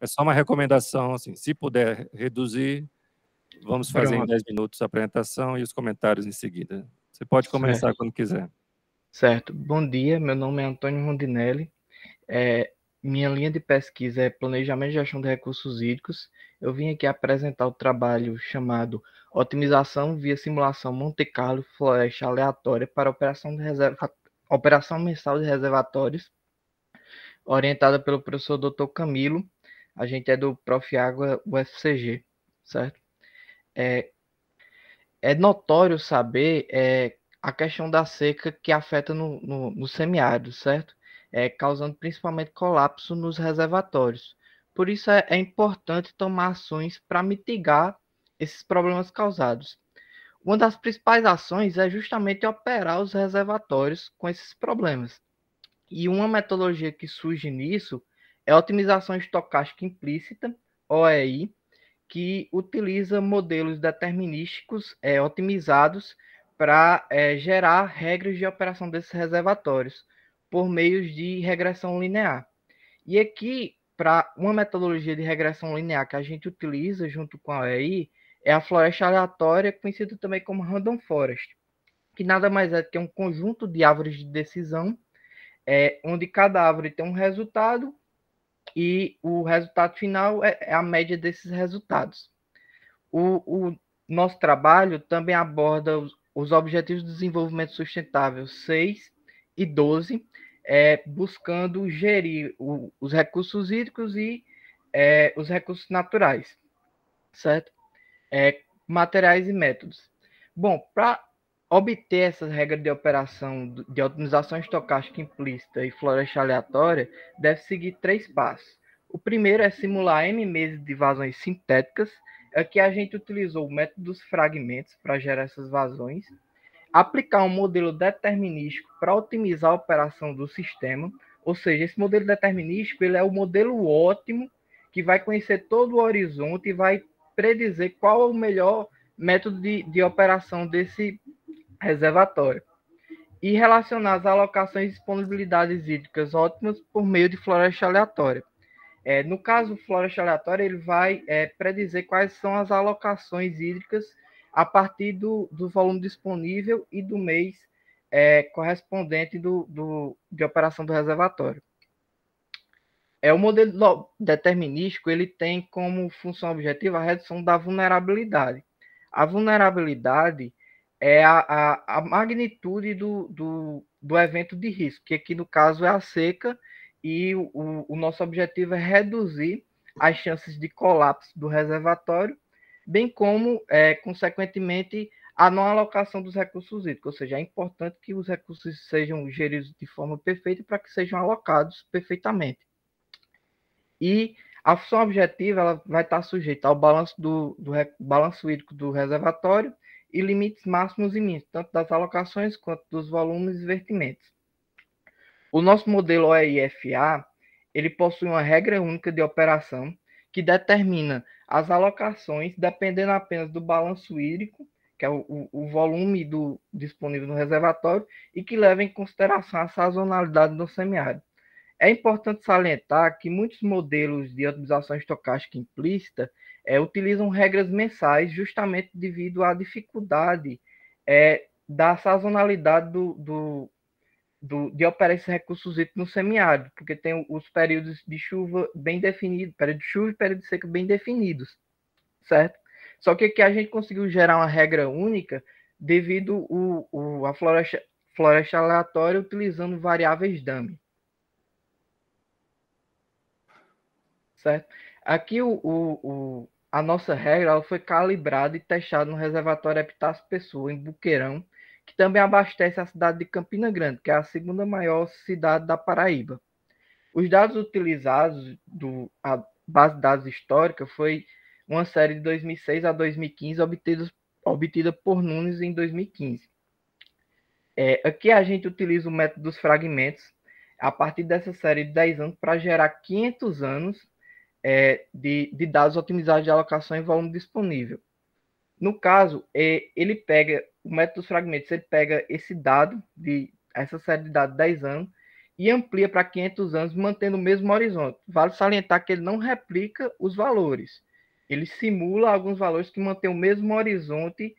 É só uma recomendação, assim, se puder reduzir, vamos fazer em 10 minutos a apresentação e os comentários em seguida. Você pode começar quando quiser. Certo. Bom dia, meu nome é Antônio Rondinelli. Minha linha de pesquisa é Planejamento e Gestão de Recursos Hídricos. Eu vim aqui apresentar o trabalho chamado Otimização via Simulação Monte Carlo Floresta Aleatória para Operação Mensal de Reservatórios, orientada pelo professor Dr. Camilo. A gente é do Prof. Água UFCG, certo? É notório saber a questão da seca que afeta no semiárido, certo? Causando principalmente colapso nos reservatórios. Por isso é importante tomar ações para mitigar esses problemas causados. Uma das principais ações é justamente operar os reservatórios com esses problemas. E uma metodologia que surge nisso é a otimização estocástica implícita, OEI, que utiliza modelos determinísticos otimizados para gerar regras de operação desses reservatórios por meio de regressão linear. E aqui, para uma metodologia de regressão linear que a gente utiliza junto com a OEI, é a floresta aleatória, conhecida também como Random Forest, que nada mais é que um conjunto de árvores de decisão, onde cada árvore tem um resultado e o resultado final é a média desses resultados. O nosso trabalho também aborda os Objetivos de Desenvolvimento Sustentável 6 e 12, buscando gerir os recursos hídricos e os recursos naturais, certo? Materiais e métodos. Bom, para obter essas regras de operação de otimização estocástica implícita e floresta aleatória, deve seguir 3 passos. O primeiro é simular N meses de vazões sintéticas. Aqui a gente utilizou o método dos fragmentos para gerar essas vazões. Aplicar um modelo determinístico para otimizar a operação do sistema. Ou seja, esse modelo determinístico ele é o modelo ótimo que vai conhecer todo o horizonte e vai predizer qual é o melhor método de operação desse reservatório. E relacionar as alocações e disponibilidades hídricas ótimas por meio de floresta aleatória. No caso, floresta aleatória, ele vai predizer quais são as alocações hídricas a partir do volume disponível e do mês correspondente de operação do reservatório. O modelo determinístico ele tem como função objetiva a redução da vulnerabilidade. A vulnerabilidade é a magnitude do evento de risco, que aqui no caso é a seca, e o nosso objetivo é reduzir as chances de colapso do reservatório, bem como, consequentemente, a não alocação dos recursos hídricos, ou seja, é importante que os recursos sejam geridos de forma perfeita para que sejam alocados perfeitamente. E a função objetiva ela vai estar sujeita ao balanço balanço hídrico do reservatório e limites máximos e mínimos, tanto das alocações quanto dos volumes e vertimentos. O nosso modelo OEIFA, ele possui uma regra única de operação que determina as alocações dependendo apenas do balanço hídrico, que é o volume disponível no reservatório, e que leva em consideração a sazonalidade do semiárido. É importante salientar que muitos modelos de otimização estocástica implícita utilizam regras mensais justamente devido à dificuldade da sazonalidade de operar esses recursos hídricos no semiárido, porque tem os períodos de chuva bem definidos, período de chuva e período de seca bem definidos, certo? Só que aqui a gente conseguiu gerar uma regra única devido à floresta aleatória utilizando variáveis dummy. Certo? Aqui a nossa regra ela foi calibrada e testada no reservatório Epitácio Pessoa, em Buqueirão, que também abastece a cidade de Campina Grande, que é a segunda maior cidade da Paraíba. Os dados utilizados, a base de dados histórica, foi uma série de 2006 a 2015, obtida por Nunes em 2015. Aqui a gente utiliza o método dos fragmentos, a partir dessa série de 10 anos, para gerar 500 anos de dados otimizados de alocação em volume disponível. No caso, ele pega, o método dos fragmentos, ele pega esse dado, essa série de dados de 10 anos, e amplia para 500 anos, mantendo o mesmo horizonte. Vale salientar que ele não replica os valores. Ele simula alguns valores que mantêm o mesmo horizonte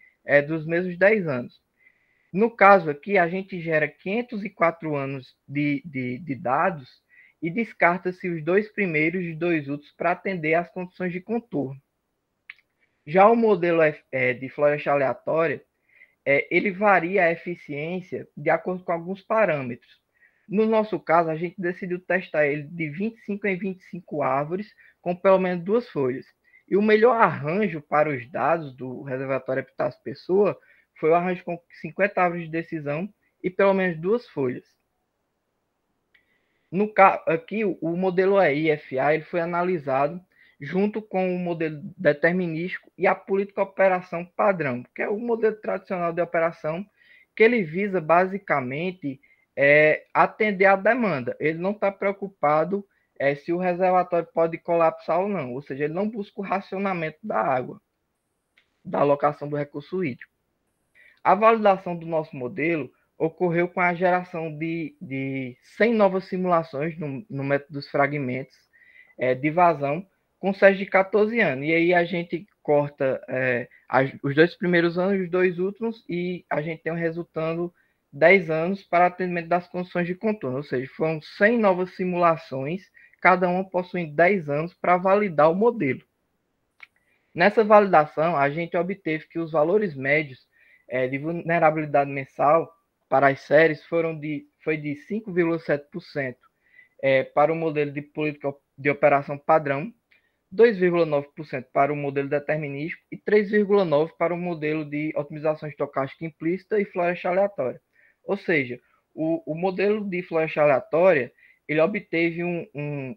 dos mesmos 10 anos. No caso aqui, a gente gera 504 anos de dados e descarta-se os 2 primeiros e 2 últimos para atender às condições de contorno. Já o modelo de floresta aleatória, ele varia a eficiência de acordo com alguns parâmetros. No nosso caso, a gente decidiu testar ele de 25 em 25 árvores, com pelo menos 2 folhas. E o melhor arranjo para os dados do reservatório Epitácio Pessoa foi o arranjo com 50 árvores de decisão e pelo menos 2 folhas. Aqui, o modelo EIFA ele foi analisado junto com o modelo determinístico e a política operação padrão, que é o modelo tradicional de operação, que ele visa basicamente atender à demanda. Ele não está preocupado se o reservatório pode colapsar ou não, ou seja, ele não busca o racionamento da água, da alocação do recurso hídrico. A validação do nosso modelo ocorreu com a geração de 100 novas simulações no método dos fragmentos de vazão, com série de 14 anos. E aí a gente corta os 2 primeiros anos e os 2 últimos, e a gente tem um resultando 10 anos para atendimento das condições de contorno. Ou seja, foram 100 novas simulações, cada uma possuindo 10 anos para validar o modelo. Nessa validação, a gente obteve que os valores médios de vulnerabilidade mensal para as séries foi de 5,7% para o modelo de política de operação padrão, 2,9% para o modelo determinístico e 3,9% para o modelo de otimização estocástica implícita e floresta aleatória. Ou seja, o modelo de floresta aleatória ele obteve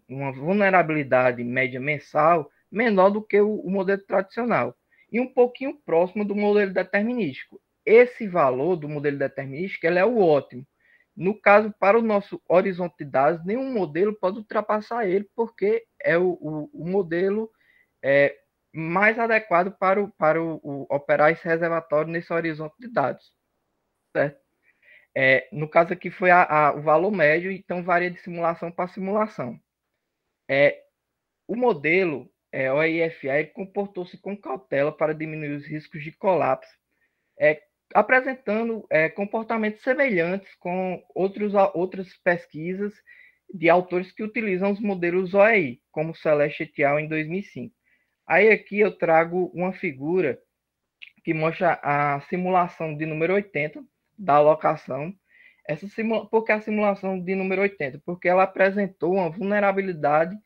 uma vulnerabilidade média mensal menor do que o modelo tradicional e um pouquinho próximo do modelo determinístico. Esse valor do modelo determinístico ele é o ótimo. No caso, para o nosso horizonte de dados, nenhum modelo pode ultrapassar ele, porque é o modelo mais adequado para operar esse reservatório nesse horizonte de dados. Certo? No caso aqui foi o valor médio, então varia de simulação para simulação. O modelo, o EIFA, comportou-se com cautela para diminuir os riscos de colapso, apresentando comportamentos semelhantes com outras pesquisas de autores que utilizam os modelos OEI, como Celeste et al. Em 2005. Aí aqui eu trago uma figura que mostra a simulação de número 80 da alocação. Por que a simulação de número 80? Porque ela apresentou uma vulnerabilidade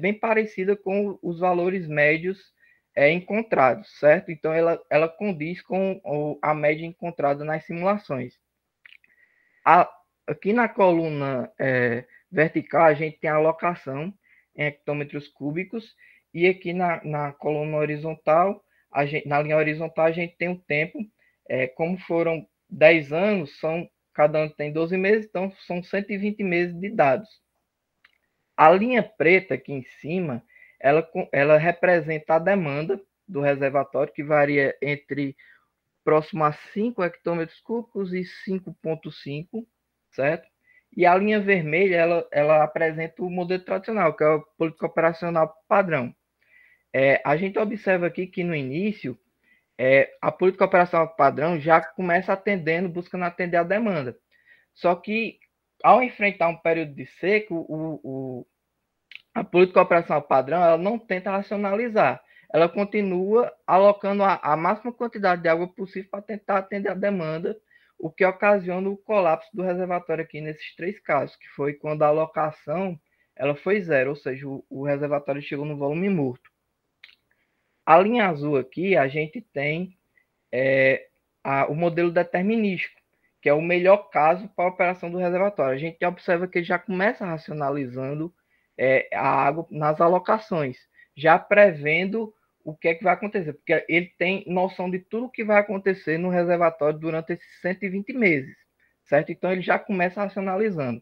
bem parecida com os valores médios encontrados, certo? Então, ela condiz com a média encontrada nas simulações. Aqui na coluna vertical, a gente tem a alocação em hectômetros cúbicos, e aqui na coluna horizontal, na linha horizontal, a gente tem o tempo. Como foram 10 anos, cada ano tem 12 meses, então são 120 meses de dados. A linha preta aqui em cima, ela representa a demanda do reservatório, que varia entre próximo a 5 hectômetros cúbicos e 5,5, certo? E a linha vermelha, ela apresenta o modelo tradicional, que é o política operacional padrão. A gente observa aqui que no início, a política operacional padrão já começa buscando atender a demanda. Só que, ao enfrentar um período de seca, a política operacional padrão ela não tenta racionalizar. Ela continua alocando a máxima quantidade de água possível para tentar atender a demanda, o que ocasiona o colapso do reservatório aqui nesses 3 casos, que foi quando a alocação ela foi 0, ou seja, o reservatório chegou no volume morto. A linha azul aqui, a gente tem o modelo determinístico, que é o melhor caso para a operação do reservatório. A gente observa que ele já começa racionalizando a água nas alocações, já prevendo o que é que vai acontecer, porque ele tem noção de tudo que vai acontecer no reservatório durante esses 120 meses, certo? Então, ele já começa racionalizando.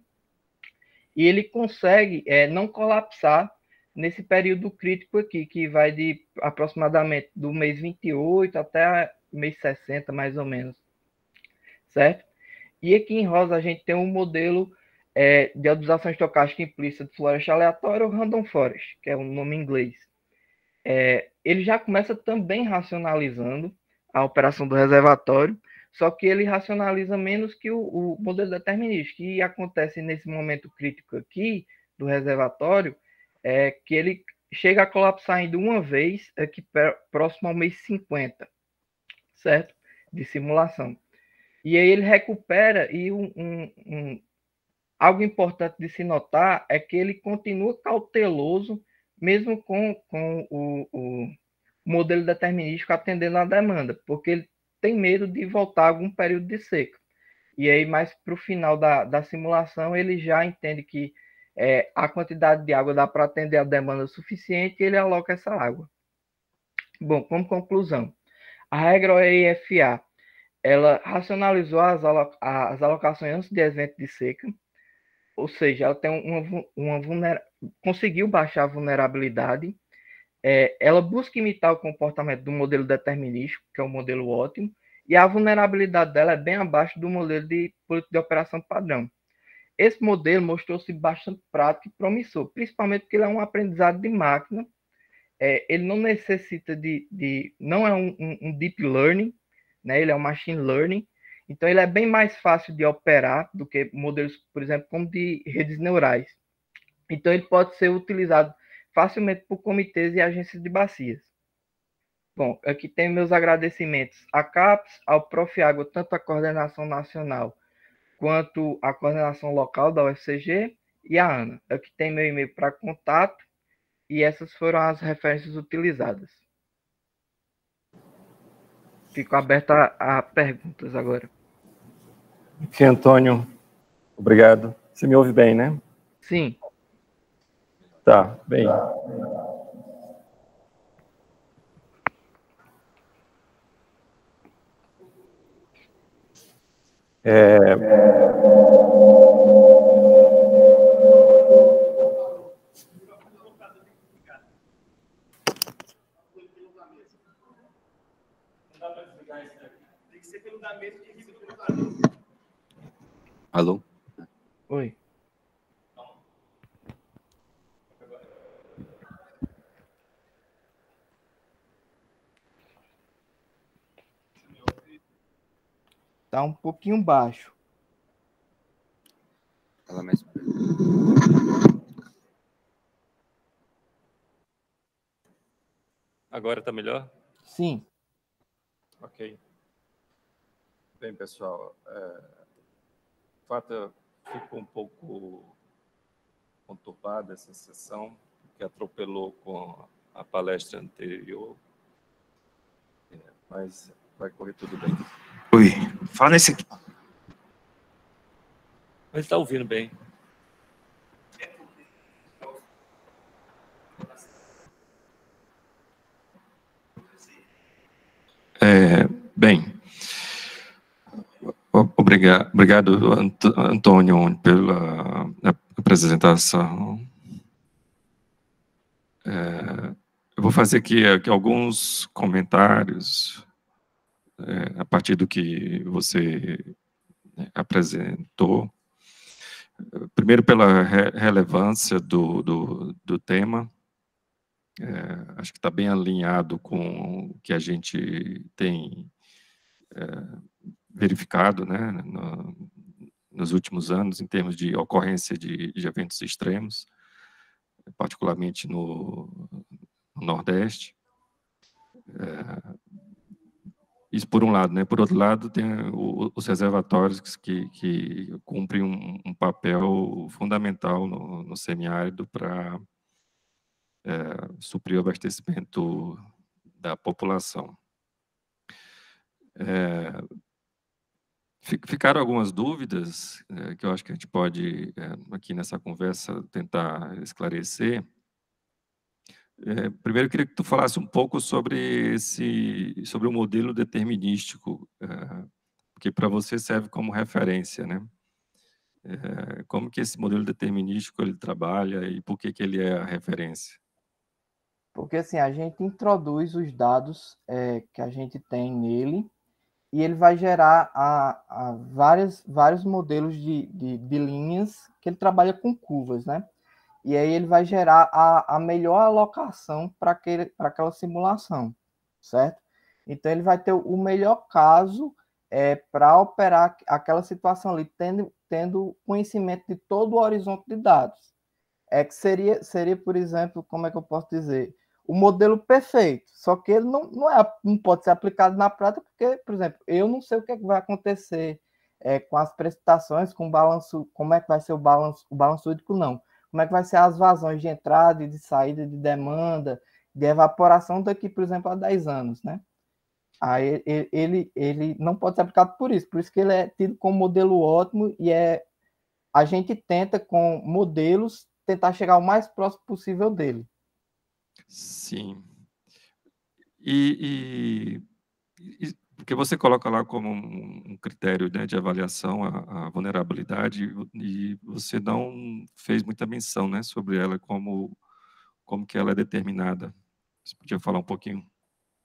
E ele consegue não colapsar nesse período crítico aqui, que vai de aproximadamente do mês 28 até mês 60, mais ou menos, certo? E aqui em rosa a gente tem um modelo de otimização estocástica implícita de floresta aleatória, ou random forest, que é o nome em inglês. Ele já começa também racionalizando a operação do reservatório, só que ele racionaliza menos que o modelo determinístico. Que acontece nesse momento crítico aqui do reservatório é que ele chega a colapsar ainda uma vez aqui próximo ao mês 50, certo? De simulação. E aí ele recupera, e algo importante de se notar é que ele continua cauteloso, mesmo com o modelo determinístico atendendo à demanda, porque ele tem medo de voltar a algum período de seca. E aí, mais para o final da simulação, ele já entende que a quantidade de água dá para atender a demanda suficiente e ele aloca essa água. Bom, como conclusão, a regra OEIFA, ela racionalizou as alocações antes de evento de seca, ou seja, ela tem conseguiu baixar a vulnerabilidade. Ela busca imitar o comportamento do modelo determinístico, que é um modelo ótimo, e a vulnerabilidade dela é bem abaixo do modelo de política de operação padrão. Esse modelo mostrou-se bastante prático e promissor, principalmente porque ele é um aprendizado de máquina. Ele não necessita não é um deep learning, né? Ele é um machine learning. Então, ele é bem mais fácil de operar do que modelos, por exemplo, como de redes neurais. Então, ele pode ser utilizado facilmente por comitês e agências de bacias. Bom, aqui tem meus agradecimentos à CAPES, ao Profiágua, tanto a coordenação nacional quanto a coordenação local da UFCG e a ANA. Aqui tem meu e-mail para contato e essas foram as referências utilizadas. Fico aberto a perguntas agora. Ok, Antônio, obrigado. Você me ouve bem, né? Sim. Tá, bem. Alô? Oi. Tá um pouquinho baixo. Fala mais. Agora está melhor? Sim. Ok. Bem, pessoal, de fato, ficou um pouco conturbada essa sessão, que atropelou com a palestra anterior, mas vai correr tudo bem. Oi, fala nesse aqui. Mas está ouvindo bem. Bem, obrigado, Antônio, pela apresentação. Eu vou fazer aqui alguns comentários a partir do que você apresentou. Primeiro, pela relevância do tema. Acho que está bem alinhado com o que a gente tem verificado, né, nos últimos anos, em termos de ocorrência de eventos extremos, particularmente no Nordeste. Isso por um lado, né? Por outro lado, tem os reservatórios que cumprem um papel fundamental no semiárido para suprir o abastecimento da população. Ficaram algumas dúvidas que eu acho que a gente pode, aqui nessa conversa, tentar esclarecer. Primeiro, eu queria que tu falasse um pouco sobre o modelo determinístico, porque para você serve como referência, né? Como que esse modelo determinístico ele trabalha e por que ele é a referência? Porque assim, a gente introduz os dados que a gente tem nele e ele vai gerar vários modelos de linhas, que ele trabalha com curvas, né? E aí ele vai gerar a melhor alocação para aquela simulação, certo? Então ele vai ter o melhor caso para operar aquela situação ali, tendo conhecimento de todo o horizonte de dados. Que seria, por exemplo, como é que eu posso dizer? O modelo perfeito, só que ele não pode ser aplicado na prática, porque, por exemplo, eu não sei o que é que vai acontecer com as precipitações, com o balanço, como é que vai ser o balanço hídrico, não. Como é que vai ser as vazões de entrada e de saída de demanda, de evaporação daqui, por exemplo, a 10 anos, né? Aí ele não pode ser aplicado por isso que ele é tido como modelo ótimo e a gente tenta, com modelos, tentar chegar o mais próximo possível dele. Sim. E porque você coloca lá como um critério, né, de avaliação a vulnerabilidade, e você não fez muita menção, né, sobre ela, como que ela é determinada. Você podia falar um pouquinho?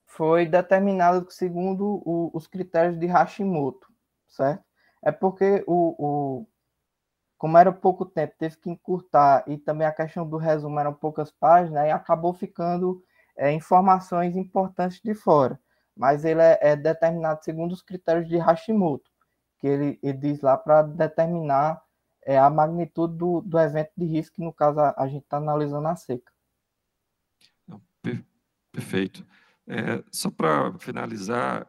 Foi determinado segundo os critérios de Hashimoto, certo? É porque como era pouco tempo, teve que encurtar, e também a questão do resumo eram poucas páginas, e acabou ficando informações importantes de fora. Mas ele é determinado segundo os critérios de Hashimoto, que ele diz lá para determinar a magnitude do evento de risco, que no caso a gente está analisando a seca. Perfeito. Só para finalizar,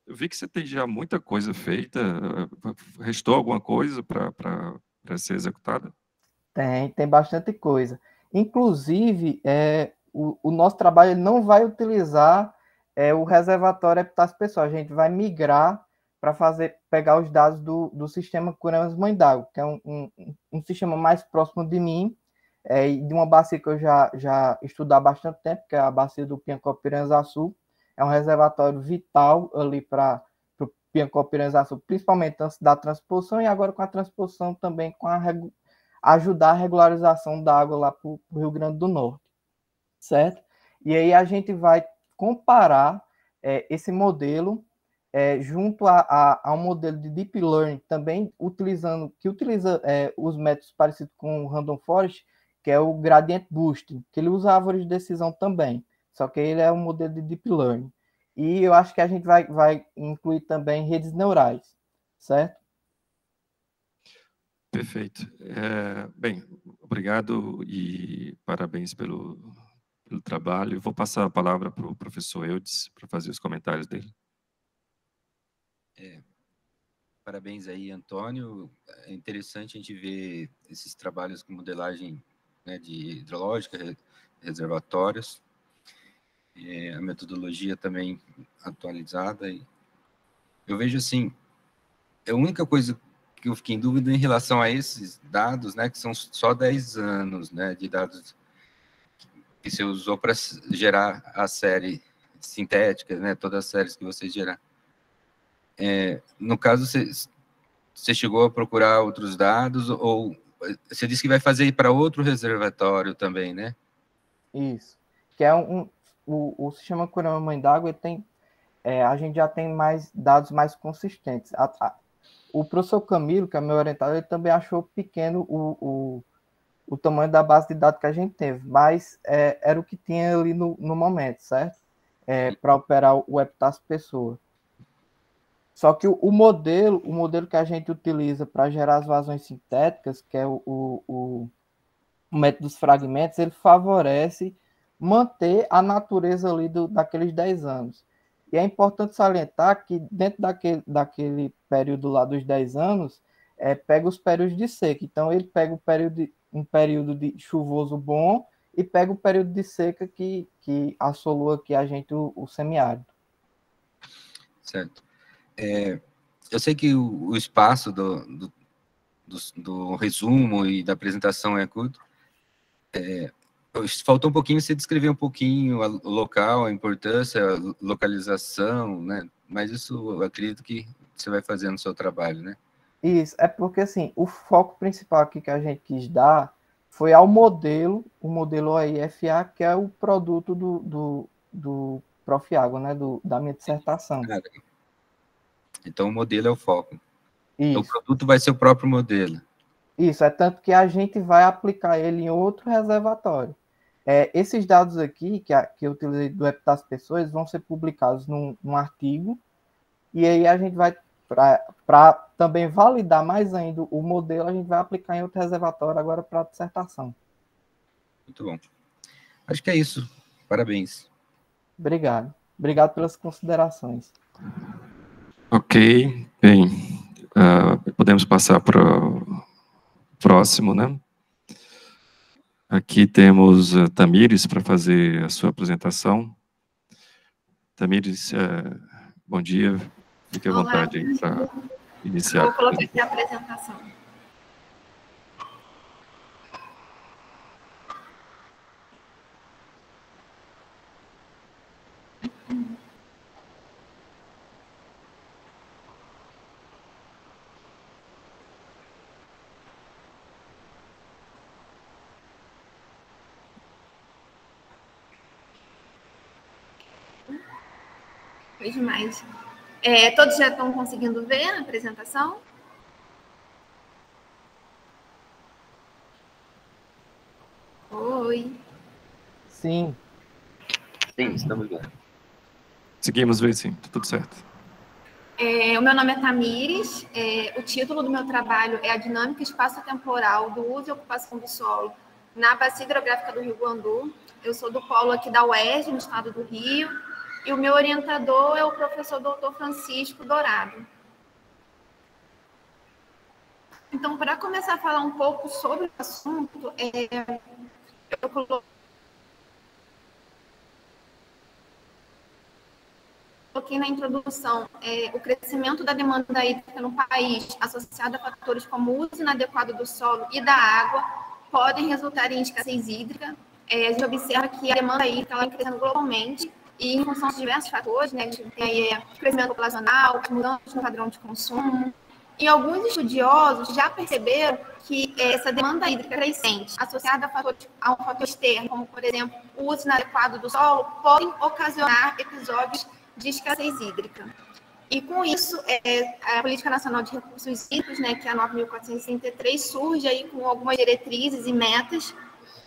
eu vi que você tem já muita coisa feita. Restou alguma coisa para ser executada? Tem bastante coisa. Inclusive, o nosso trabalho não vai utilizar o reservatório Epitácio Pessoal. A gente vai migrar para pegar os dados do sistema Curamas Mãe d'Água, que é um sistema mais próximo de mim, e de uma bacia que eu já estudo há bastante tempo, que é a bacia do Piancó-Piranhaçu. É um reservatório vital ali para o Piancó-Piranhaçu, principalmente antes da transposição, e agora com a transposição também com ajudar a regularização da água lá para o Rio Grande do Norte, certo? E aí a gente vai comparar esse modelo junto a um modelo de Deep Learning, também que utiliza os métodos parecidos com o Random Forest, que é o Gradient Boosting, que ele usa árvores de decisão também, só que ele é um modelo de Deep Learning. E eu acho que a gente vai incluir também redes neurais, certo? Perfeito. Bem, obrigado e parabéns pelo trabalho. Eu vou passar a palavra para o professor Eudes para fazer os comentários dele. Parabéns aí, Antônio. É interessante a gente ver esses trabalhos com modelagem, né, de hidrológica, reservatórios, a metodologia também atualizada. Eu vejo assim, a única coisa que eu fiquei em dúvida em relação a esses dados, né, que são só 10 anos, né, de dados que você usou para gerar a série sintética, né, todas as séries que você gerar. No caso, você chegou a procurar outros dados, ou você disse que vai fazer para outro reservatório também, né? Isso. Que é o sistema Kurama Mãe d'Água tem a gente já tem dados mais consistentes. O professor Camilo, que é meu orientador, ele também achou pequeno o tamanho da base de dados que a gente teve, mas era o que tinha ali no momento, certo? Para operar o Epitácio Pessoa. Só que o modelo que a gente utiliza para gerar as vazões sintéticas, que é o método dos fragmentos, ele favorece manter a natureza ali daqueles 10 anos. E é importante salientar que dentro daquele período lá dos 10 anos, pega os períodos de seca. Então, ele pega um período de chuvoso bom e pega o período de seca que assolou aqui a gente o semiárido. Certo. Eu sei que o espaço do resumo e da apresentação é curto. Faltou um pouquinho você descrever um pouquinho o local, a importância, a localização, né? Mas isso eu acredito que você vai fazer no seu trabalho, né? Isso, é porque assim, o foco principal aqui que a gente quis dar foi ao modelo, o modelo OIFA, que é o produto do Prof. Água, né? Da minha dissertação. Então, o modelo é o foco. Então, o Isso. produto vai ser o próprio modelo. Isso, é tanto que a gente vai aplicar ele em outro reservatório. Esses dados aqui, que eu utilizei do App das Pessoas, vão ser publicados num artigo, e aí a gente vai, para também validar mais ainda o modelo, a gente vai aplicar em outro reservatório agora para a dissertação. Muito bom. Acho que é isso. Parabéns. Obrigado. Obrigado pelas considerações. Ok, bem, podemos passar para o próximo, né? Aqui temos Tamires para fazer a sua apresentação. Tamires, bom dia, fique à vontade aí para iniciar. Vou colocar aqui a apresentação. Foi demais. Todos já estão conseguindo ver a apresentação? Oi. Sim. Sim, estamos vendo. Seguimos, vê sim, tudo certo. O meu nome é Tamires, o título do meu trabalho é A Dinâmica Espaço-Temporal do Uso e Ocupação do Solo na Bacia Hidrográfica do Rio Guandu. Eu sou do polo aqui da UERJ, no estado do Rio, e o meu orientador é o professor Dr. Francisco Dourado. Então, para começar a falar um pouco sobre o assunto, eu coloquei na introdução o crescimento da demanda hídrica no país, associado a fatores como o uso inadequado do solo e da água, podem resultar em escassez hídrica. A gente observa que a demanda hídrica está crescendo globalmente e em função de diversos fatores, né? A gente tem aí o crescimento populacional, mudanças no padrão de consumo. E alguns estudiosos já perceberam que essa demanda hídrica crescente, associada a um fator externo, como, por exemplo, o uso inadequado do solo, podem ocasionar episódios de escassez hídrica. E com isso, a Política Nacional de Recursos Hídricos, né, que é a 9.463, surge aí com algumas diretrizes e metas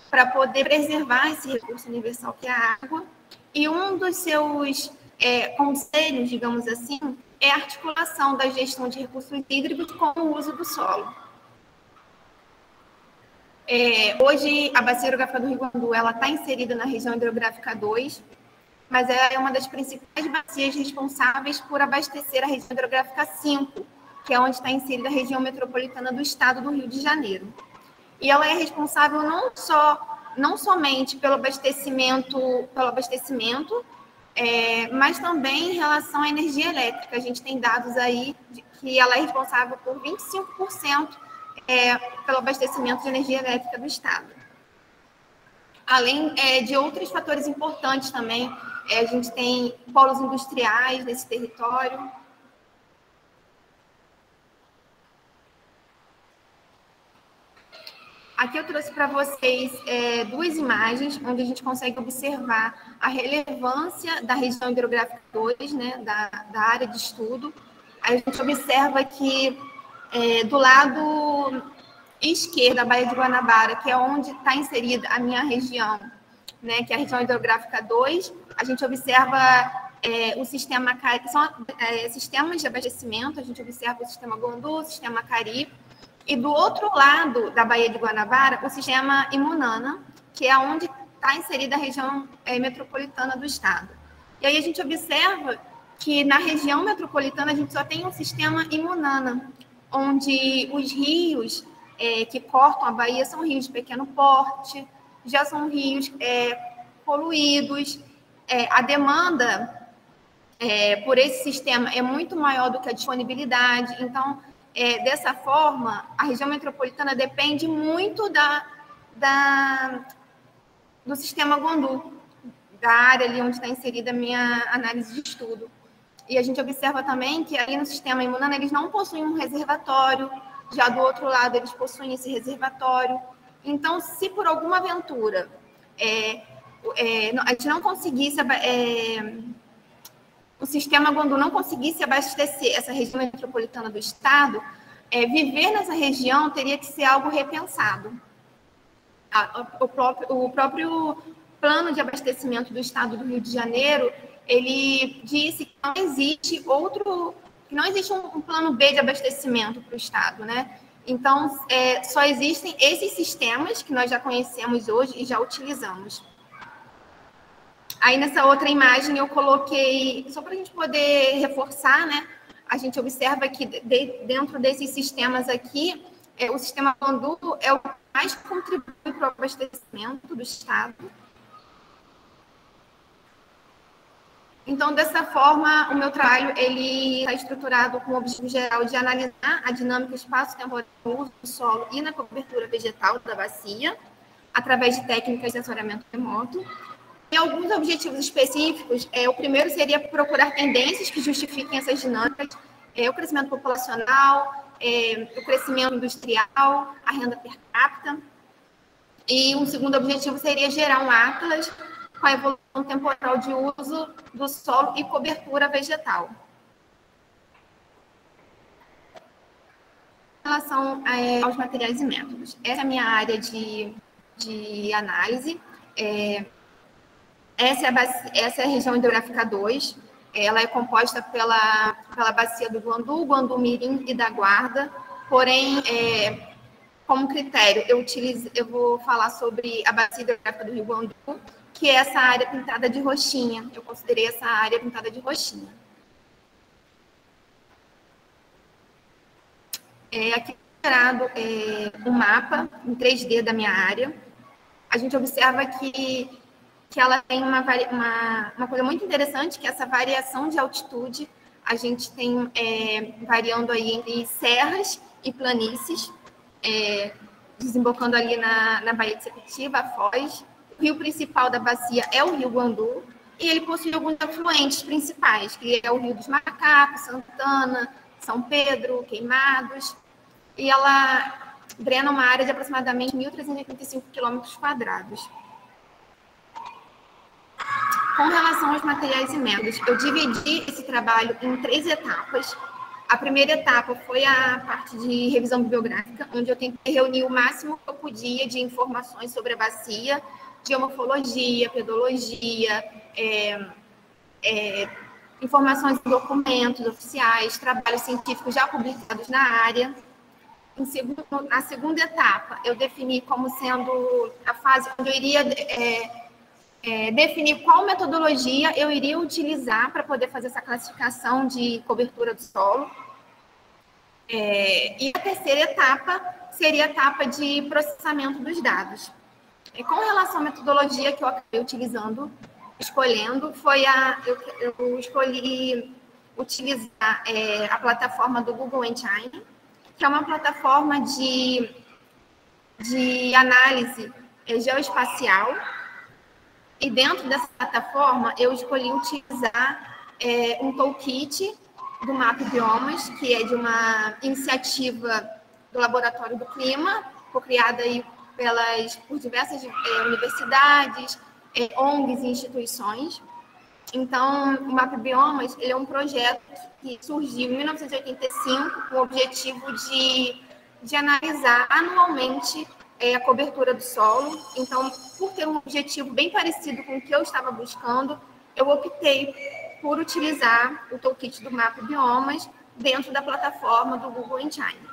para poder preservar esse recurso universal que é a água. E um dos seus conselhos, digamos assim, é a articulação da gestão de recursos hídricos com o uso do solo. Hoje, a Bacia Hidrográfica do Rio Guandu está inserida na região hidrográfica 2, mas ela é uma das principais bacias responsáveis por abastecer a região hidrográfica 5, que é onde está inserida a região metropolitana do estado do Rio de Janeiro. E ela é responsável não somente pelo abastecimento, mas também em relação à energia elétrica. A gente tem dados aí de que ela é responsável por 25% pelo abastecimento de energia elétrica do estado. Além de outros fatores importantes também, a gente tem polos industriais nesse território. Aqui eu trouxe para vocês duas imagens, onde a gente consegue observar a relevância da região hidrográfica 2, né, da área de estudo. A gente observa que do lado esquerdo, a Baía de Guanabara, que é onde está inserida a minha região, né, que é a região hidrográfica 2, a gente observa o sistema CARI, são sistemas de abastecimento, a gente observa o sistema Guandu, o sistema CARI, e do outro lado da Baía de Guanabara, o sistema Imunana, que é onde está inserida a região metropolitana do estado. E aí a gente observa que na região metropolitana a gente só tem um sistema Imunana, onde os rios que cortam a Baía são rios de pequeno porte, já são rios poluídos, a demanda por esse sistema é muito maior do que a disponibilidade. Então, dessa forma, a região metropolitana depende muito do sistema Guandu, da área ali onde está inserida a minha análise de estudo. E a gente observa também que ali no sistema Imunana eles não possuem um reservatório, já do outro lado eles possuem esse reservatório. Então, se por alguma aventura a gente não conseguisse o sistema Guandu não conseguisse abastecer essa região metropolitana do estado, viver nessa região teria que ser algo repensado. O próprio plano de abastecimento do estado do Rio de Janeiro, ele disse que não existe um plano B de abastecimento para o estado, né? Então, só existem esses sistemas que nós já conhecemos hoje e já utilizamos. Aí, nessa outra imagem, eu coloquei, só para a gente poder reforçar, né? A gente observa que dentro desses sistemas aqui, o sistema Guandu é o que mais contribui para o abastecimento do estado. Então, dessa forma, o meu trabalho está estruturado com o objetivo geral de analisar a dinâmica espaço-temporal do uso do solo e na cobertura vegetal da bacia, através de técnicas de sensoriamento remoto. E alguns objetivos específicos, o primeiro seria procurar tendências que justifiquem essas dinâmicas, o crescimento populacional, o crescimento industrial, a renda per capita. E um segundo objetivo seria gerar um atlas com a evolução temporal de uso do solo e cobertura vegetal. Em relação aos materiais e métodos, essa é a minha área de análise. Essa é a região hidrográfica 2. Ela é composta pela bacia do Guandu, Guandu-Mirim e da Guarda. Porém, como critério, eu vou falar sobre a bacia hidrográfica do Rio Guandu, que é essa área pintada de roxinha. Eu considerei essa área pintada de roxinha. Aqui é gerado um mapa em 3D da minha área. A gente observa que ela tem uma coisa muito interessante, que é essa variação de altitude. A gente tem variando aí entre serras e planícies, desembocando ali na Baía de Sepetiba, a Foz. O rio principal da bacia é o Rio Guandu, e ele possui alguns afluentes principais, que é o Rio dos Macacos, Santana, São Pedro, Queimados, e ela drena uma área de aproximadamente 1.385 km². Com relação aos materiais e métodos, eu dividi esse trabalho em 3 etapas. A primeira etapa foi a parte de revisão bibliográfica, onde eu tentei reunir o máximo que eu podia de informações sobre a bacia, de morfologia, pedologia, informações em documentos oficiais, trabalhos científicos já publicados na área. Na segunda etapa, eu defini como sendo a fase onde eu iria definir qual metodologia eu iria utilizar para poder fazer essa classificação de cobertura do solo. E a terceira etapa seria a etapa de processamento dos dados. Com relação à metodologia que eu acabei escolhendo, eu escolhi utilizar a plataforma do Google Engine, que é uma plataforma de análise geoespacial. E dentro dessa plataforma, eu escolhi utilizar um toolkit do Map Biomas, que é de uma iniciativa do Laboratório do Clima, criada aí por diversas universidades, ONGs e instituições. Então, o Map Biomas ele é um projeto que surgiu em 1985 com o objetivo de analisar anualmente a cobertura do solo. Então, por ter um objetivo bem parecido com o que eu estava buscando, eu optei por utilizar o toolkit do Map Biomas dentro da plataforma do Google Engine.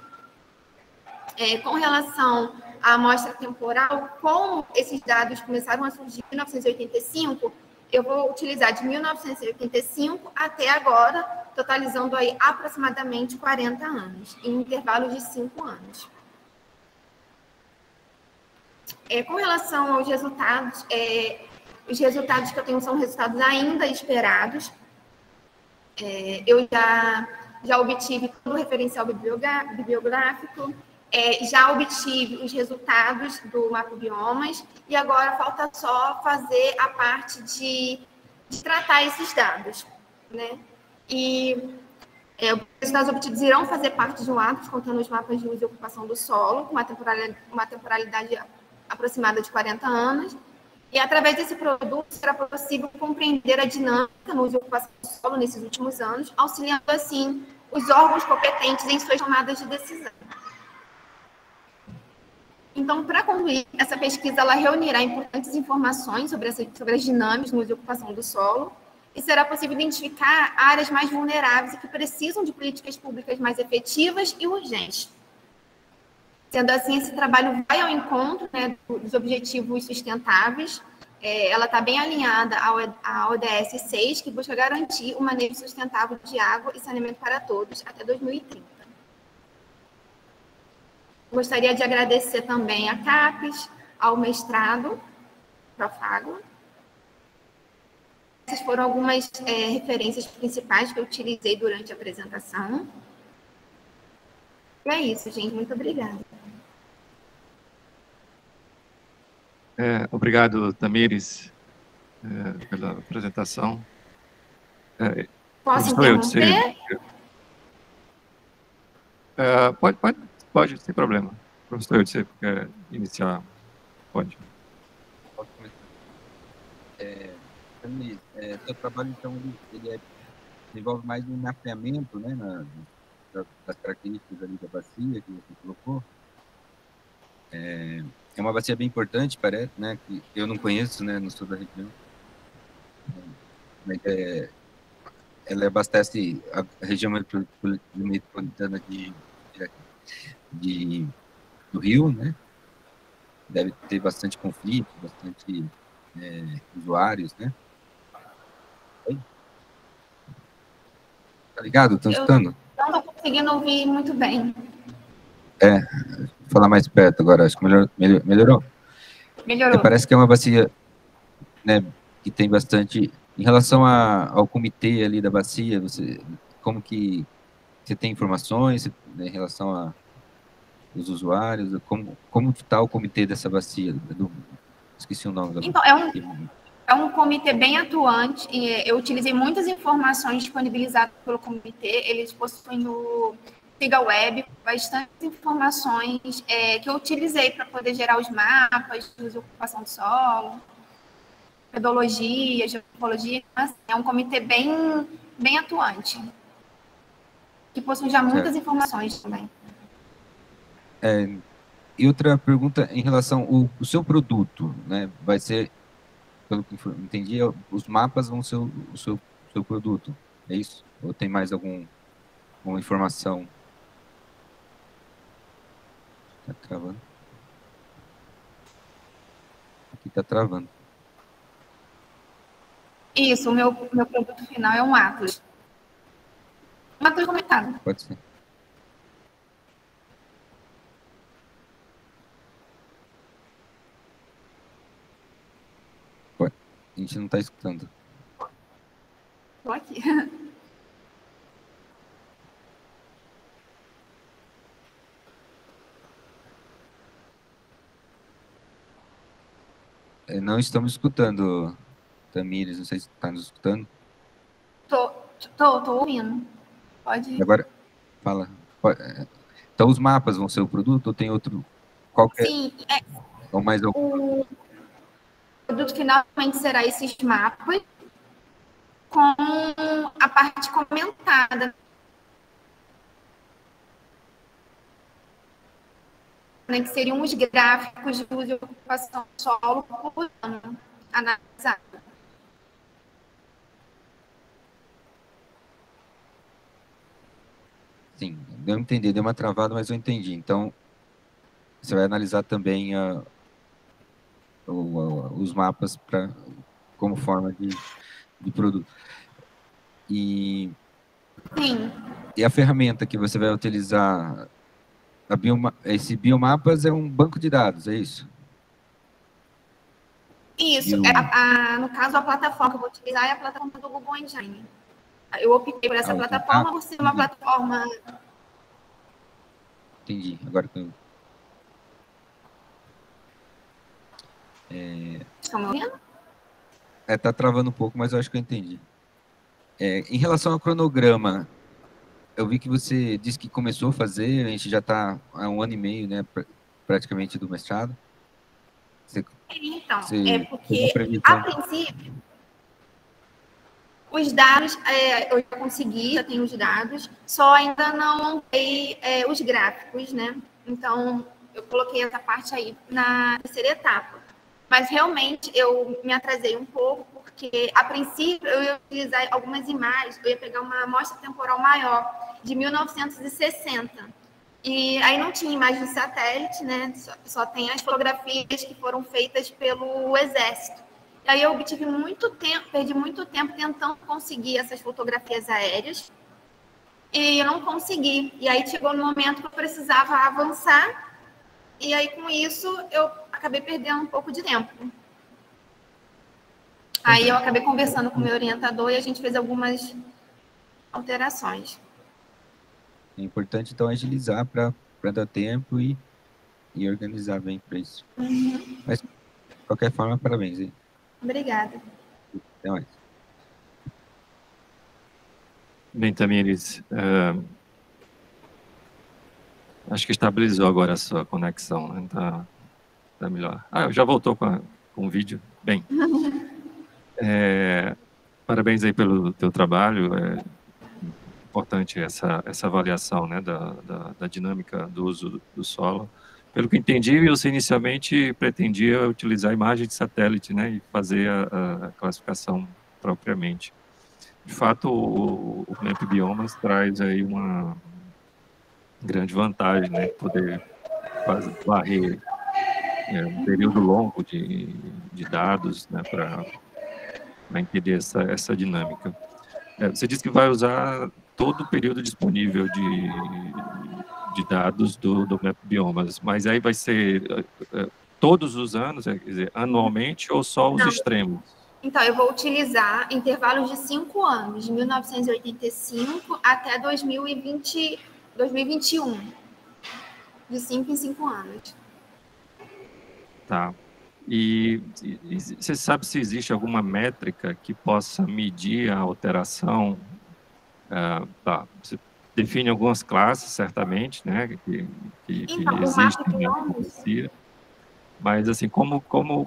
Com relação à amostra temporal, como esses dados começaram a surgir em 1985, eu vou utilizar de 1985 até agora, totalizando aí aproximadamente 40 anos, em intervalos de 5 anos. Com relação aos resultados, os resultados que eu tenho são resultados ainda esperados. Eu já obtive todo o referencial bibliográfico, já obtive os resultados do Mapa Biomas e agora falta só fazer a parte de tratar esses dados, né? E os resultados obtidos irão fazer parte de um atlas contendo os mapas de uso e ocupação do solo, com uma temporalidade aproximada de 40 anos. E através desse produto será possível compreender a dinâmica no uso e ocupação do solo nesses últimos anos, auxiliando assim os órgãos competentes em suas tomadas de decisão. Então, para concluir, essa pesquisa ela reunirá importantes informações sobre as dinâmicas no uso e ocupação do solo, e será possível identificar áreas mais vulneráveis e que precisam de políticas públicas mais efetivas e urgentes. Sendo assim, esse trabalho vai ao encontro, né, dos objetivos sustentáveis. Ela está bem alinhada à ODS 6, que busca garantir o manejo sustentável de água e saneamento para todos até 2030. Gostaria de agradecer também a CAPES, ao mestrado, Profago. Essas foram algumas referências principais que eu utilizei durante a apresentação. E é isso, gente. Muito obrigada. Obrigado, Tamires, pela apresentação. Posso interromper? Pode, sem problema. Professor Eudicê, quer iniciar? Pode. Posso começar. Tamires, seu trabalho, então, ele envolve mais um mapeamento, né, das características ali da bacia que você colocou. É uma bacia bem importante, parece, né? Que eu não conheço, né? Não sou da região. Mas ela abastece a região metropolitana do Rio, né? Deve ter bastante conflito, bastante usuários, né? Oi? Tá ligado? Estão escutando? Não estou conseguindo ouvir muito bem. Vou falar mais perto agora, acho que melhorou? Melhorou. Parece que é uma bacia, né, que tem bastante... Em relação ao comitê ali da bacia, como que você tem informações, né, em relação aos usuários? Como está o comitê dessa bacia? Esqueci o nome. Então, é um comitê bem atuante. Eu utilizei muitas informações disponibilizadas pelo comitê. Eles possuem no Siga Web bastante informações que eu utilizei para poder gerar os mapas de ocupação do solo, metodologia, geologia. Assim, é um comitê bem atuante, que possui já muitas informações também. E outra pergunta em relação ao seu produto, né? Vai ser, pelo que entendi, os mapas vão ser o seu produto, é isso? Ou tem mais alguma informação? Tá travando. Aqui tá travando. Isso, o meu produto final é um Atlas. Um Atlas comentado. Pode ser. A gente não está escutando. Estou aqui. Não estamos escutando, Tamires, não sei se está nos escutando. Tô ouvindo. Pode ir. Agora, fala. Então, os mapas vão ser o produto ou tem outro? Qualquer? Sim, ou mais algum? O produto finalmente será esses mapas com a parte comentada, né, que seriam os gráficos de uso e ocupação do solo por ano analisado. Sim, deu a entender, deu uma travada, mas eu entendi. Então, você vai analisar também os mapas como forma de produto. Sim. E a ferramenta que você vai utilizar, esse Biomapas é um banco de dados, é isso? Isso. No caso, a plataforma que eu vou utilizar é a plataforma do Google Engine. Eu optei por essa plataforma por ser uma plataforma... Entendi. Agora estou... Estão me ouvindo? Está travando um pouco, mas eu acho que eu entendi. Em relação ao cronograma, eu vi que você disse que começou a fazer, a gente já está há 1 ano e meio, né, praticamente, do mestrado. Então, Você é porque, a previsão. princípio, os dados, eu já consegui, já tenho os dados, só ainda não montei os gráficos, né? Então, eu coloquei essa parte aí na terceira etapa. Mas, realmente, eu me atrasei um pouco, porque, a princípio, eu ia utilizar algumas imagens, eu ia pegar uma amostra temporal maior, de 1960. E aí não tinha imagem de satélite, né? Só tem as fotografias que foram feitas pelo Exército. E aí eu obtive muito tempo, perdi muito tempo tentando conseguir essas fotografias aéreas e eu não consegui. E aí chegou no momento que eu precisava avançar e aí com isso eu acabei perdendo um pouco de tempo. Aí eu acabei conversando com o meu orientador e a gente fez algumas alterações. É importante, então, agilizar para dar tempo e organizar bem para isso. Mas, de qualquer forma, parabéns aí. Obrigada. Até mais. Bem, Tamires, acho que estabilizou agora a sua conexão, né? Tá melhor. Já voltou com o vídeo. Bem, parabéns aí pelo teu trabalho. É importante essa avaliação, né, da dinâmica do uso do solo. Pelo que entendi, você inicialmente pretendia utilizar a imagem de satélite, né, e fazer a classificação propriamente. De fato, o Map Biomas traz aí uma grande vantagem, né, poder varrer um período longo de dados, né, para entender essa dinâmica. Você disse que vai usar todo o período disponível de dados do Map Biomas, mas aí vai ser todos os anos, quer dizer, anualmente ou só os extremos? Então, eu vou utilizar intervalos de 5 anos, de 1985 até 2021. De 5 em 5 anos. Tá. E você sabe se existe alguma métrica que possa medir a alteração? Você define algumas classes, certamente, né, que Então, o existem Map na Biomas, topografia, mas assim, qual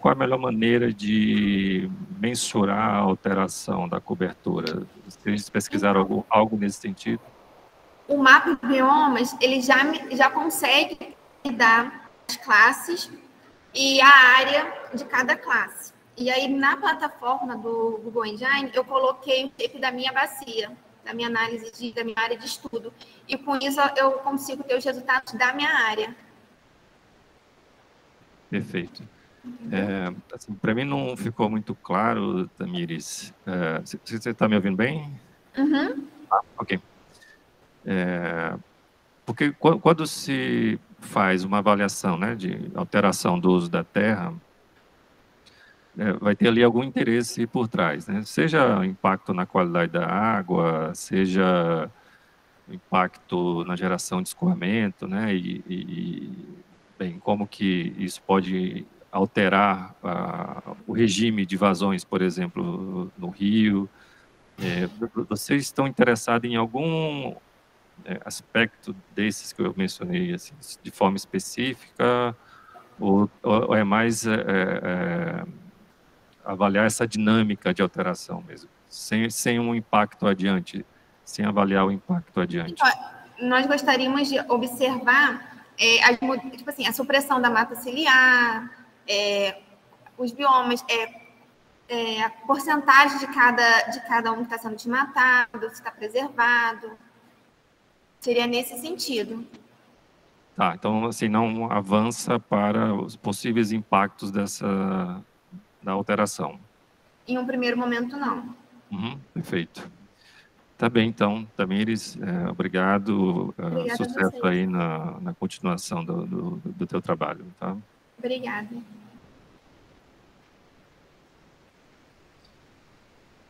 é a melhor maneira de mensurar a alteração da cobertura? Vocês pesquisaram algo nesse sentido? o Map Biomas, ele já consegue dar as classes e a área de cada classe. E aí, na plataforma do Google Engine, eu coloquei o shape da minha bacia, da minha análise, da minha área de estudo. E com isso, eu consigo ter os resultados da minha área. Perfeito. Assim, para mim não ficou muito claro, Tamires. Você está me ouvindo bem? Uhum. Ok. Porque quando se faz uma avaliação, né, de alteração do uso da terra, vai ter ali algum interesse por trás, né? Seja impacto na qualidade da água, seja impacto na geração de escoamento, né? Bem, como que isso pode alterar o regime de vazões, por exemplo, no rio. Vocês estão interessados em algum aspecto desses que eu mencionei, assim, de forma específica, ou é mais avaliar essa dinâmica de alteração mesmo, sem um impacto adiante, sem avaliar o impacto adiante? Então, nós gostaríamos de observar tipo assim, a supressão da mata ciliar, os biomas, a porcentagem de cada um que está sendo desmatado, se está preservado. Seria nesse sentido. Tá, então, assim, não avança para os possíveis impactos da alteração. Em um primeiro momento, não. Perfeito. Tá bem, então, Tamires, obrigado. Obrigada a Sucesso vocês. aí na continuação do teu trabalho, tá? Obrigada.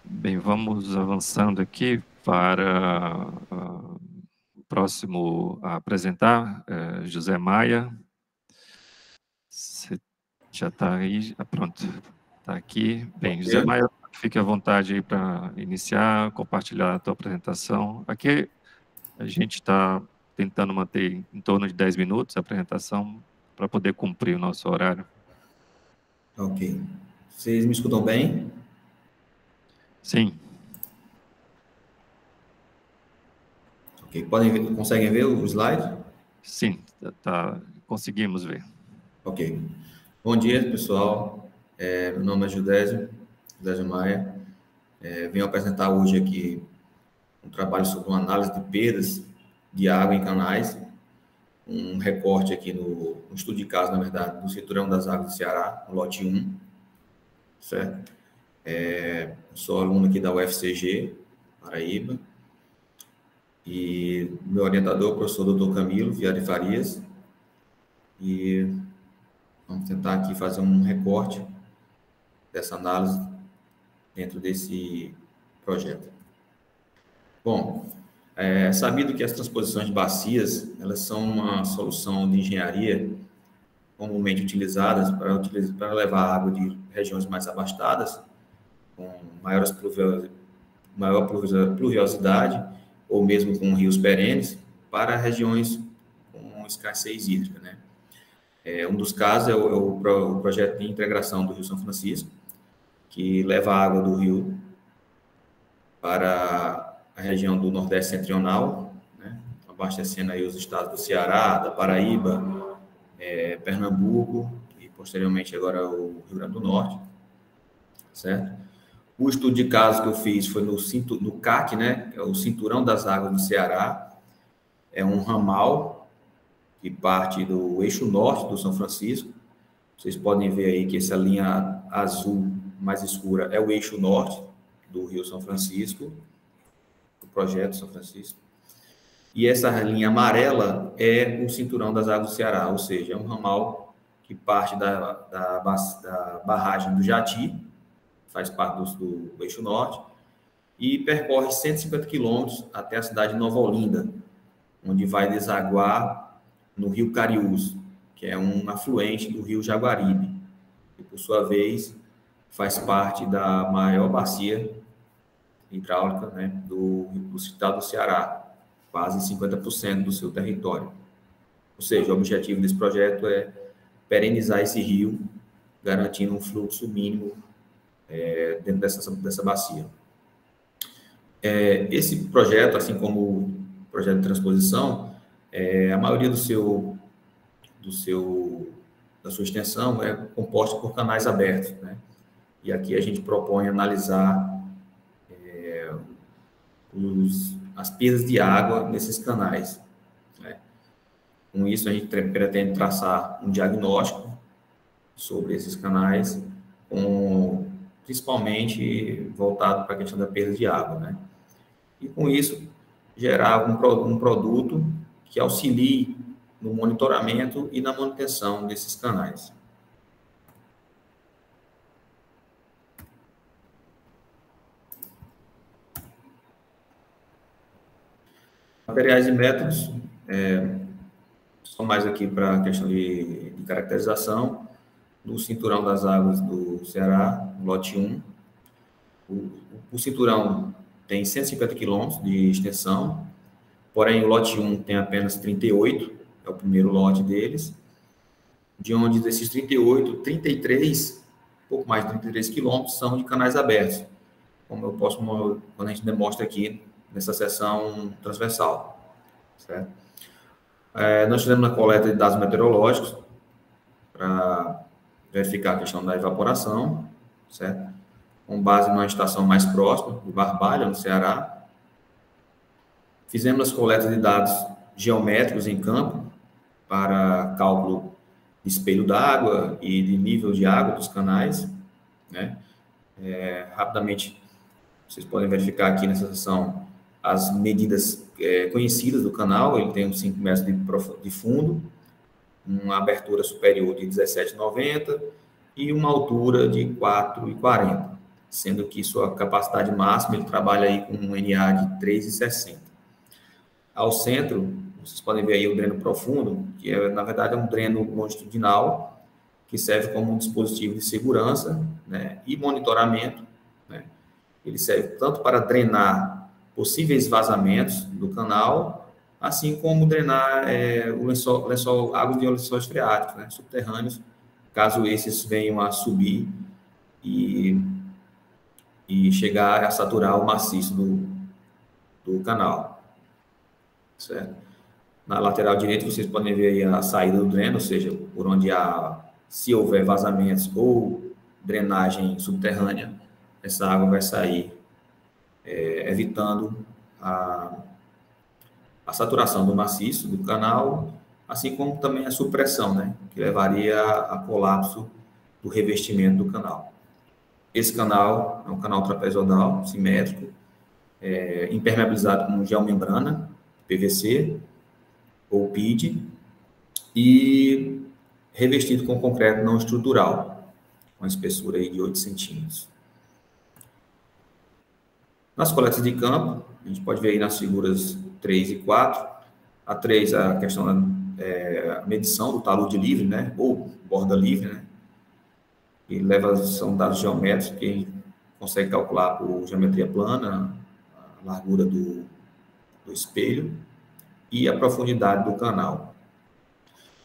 Bem, vamos avançando aqui para o próximo a apresentar, José Maia. Você já está aí? Pronto, está aqui. Bem, José Maia, fique à vontade aí para iniciar, compartilhar a tua apresentação. Aqui a gente está tentando manter em torno de 10 minutos a apresentação para poder cumprir o nosso horário. Ok. Vocês me escutam bem? Sim. Ok. Conseguem ver o slide? Sim, conseguimos ver. Ok. Bom dia, pessoal. Meu nome é Judésio Maia. Venho apresentar hoje aqui um trabalho sobre uma análise de perdas de água em canais, um recorte aqui no estudo de caso, na verdade, do Cinturão das Águas do Ceará, no lote 1, certo? Sou aluno aqui da UFCG, Paraíba, e meu orientador é o professor Dr. Camilo Vieira de Farias, e vamos tentar aqui fazer um recorte dessa análise dentro desse projeto. Bom, sabido que as transposições de bacias, elas são uma solução de engenharia comumente utilizadas para levar água de regiões mais abastadas, com maior pluviosidade, ou mesmo com rios perenes, para regiões com escassez hídrica, né? Um dos casos é o projeto de integração do Rio São Francisco, que leva a água do rio para a região do Nordeste Setentrional, né? Abastecendo aí os estados do Ceará, da Paraíba, Pernambuco e, posteriormente, agora o Rio Grande do Norte, certo? O estudo de caso que eu fiz foi no CAC, né? É o Cinturão das Águas do Ceará. É um ramal que parte do eixo norte do São Francisco. Vocês podem ver aí que essa linha azul mais escura é o eixo norte do Rio São Francisco, do projeto São Francisco. E essa linha amarela é o Cinturão das Águas do Ceará, ou seja, é um ramal que parte da barragem do Jati, faz parte do eixo norte, e percorre 150 quilômetros até a cidade de Nova Olinda, onde vai desaguar no rio Cariús, que é um afluente do rio Jaguaribe, que, por sua vez, faz parte da maior bacia hidráulica, né, do estado do Ceará, quase 50% do seu território. Ou seja, o objetivo desse projeto é perenizar esse rio, garantindo um fluxo mínimo dentro dessa bacia. Esse projeto, assim como o projeto de transposição, a maioria da sua extensão é composta por canais abertos, né? E aqui a gente propõe analisar as perdas de água nesses canais, né? Com isso, a gente pretende traçar um diagnóstico sobre esses canais, principalmente voltado para a questão da perda de água, né? E com isso, gerar um produto que auxilie no monitoramento e na manutenção desses canais. Materiais e métodos, são mais aqui para a questão de caracterização do Cinturão das Águas do Ceará, lote 1. O cinturão tem 150 quilômetros de extensão, porém o lote 1 tem apenas 38, é o primeiro lote deles, de onde desses 38, 33, pouco mais de 33 quilômetros são de canais abertos, como quando a gente demonstra aqui nessa seção transversal, certo? Nós fizemos uma coleta de dados meteorológicos para verificar a questão da evaporação, certo? Com base numa estação mais próxima, do Barbalha, no Ceará. Fizemos as coletas de dados geométricos em campo para cálculo de espelho d'água e de nível de água dos canais, né? Rapidamente, vocês podem verificar aqui nessa seção as medidas conhecidas do canal. Ele tem uns 5 metros de fundo, uma abertura superior de 17,90 e uma altura de 4,40, sendo que sua capacidade máxima, ele trabalha aí com um NA de 3,60. Ao centro, vocês podem ver aí o dreno profundo, que na verdade é um dreno longitudinal, que serve como um dispositivo de segurança, né, e monitoramento, né? Ele serve tanto para drenar possíveis vazamentos do canal, assim como drenar água de lençóis freáticos, né, subterrâneos, caso esses venham a subir e chegar a saturar o maciço do canal, certo? Na lateral direita, vocês podem ver aí a saída do dreno, ou seja, por onde se houver vazamentos ou drenagem subterrânea, essa água vai sair, evitando a saturação do maciço do canal, assim como também a supressão, né, que levaria a colapso do revestimento do canal. Esse canal é um canal trapezoidal, simétrico, impermeabilizado com geomembrana, PVC ou PID, e revestido com concreto não estrutural, com espessura aí de 8 centímetros. Nas coletas de campo, a gente pode ver aí nas figuras 3 e 4, a 3 a questão da medição do talude livre, né, ou borda livre, né, e são dados geométricos que a gente consegue calcular por geometria plana, a largura do espelho e a profundidade do canal.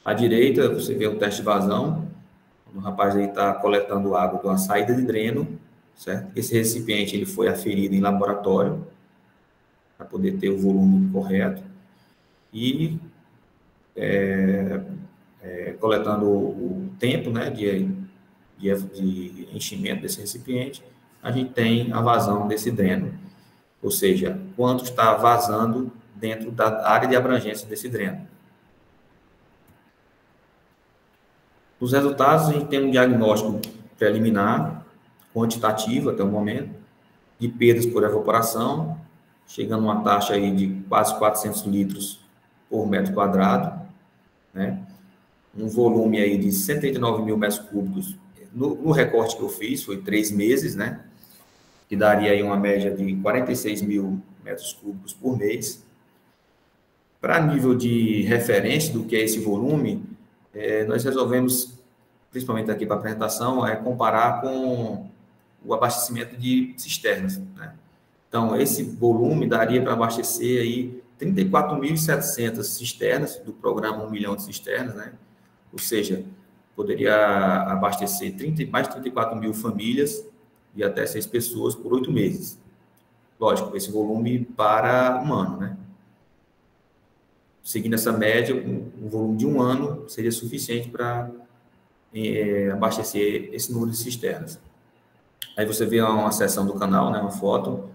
À direita, você vê o teste de vazão, o rapaz aí está coletando água de uma saída de dreno, certo? Esse recipiente ele foi aferido em laboratório para poder ter o volume correto e coletando o tempo, né, de enchimento desse recipiente, a gente tem a vazão desse dreno, ou seja, quanto está vazando dentro da área de abrangência desse dreno. Os resultados, a gente tem um diagnóstico preliminar, quantitativo até o momento, de perdas por evaporação, chegando a uma taxa aí de quase 400 litros por metro quadrado, né? Um volume aí de 139 mil metros cúbicos. No recorte que eu fiz, foi 3 meses, né? Que daria aí uma média de 46 mil metros cúbicos por mês. Para nível de referência do que é esse volume, nós resolvemos, principalmente aqui para a apresentação, comparar com o abastecimento de cisternas, né? Então, esse volume daria para abastecer aí 34.700 cisternas do programa 1 milhão de cisternas, né? Ou seja, poderia abastecer mais de 34 mil famílias de até 6 pessoas por 8 meses. Lógico, esse volume para um ano, né? Seguindo essa média, um volume de um ano seria suficiente para abastecer esse número de cisternas. Aí você vê uma seção do canal, né, uma foto,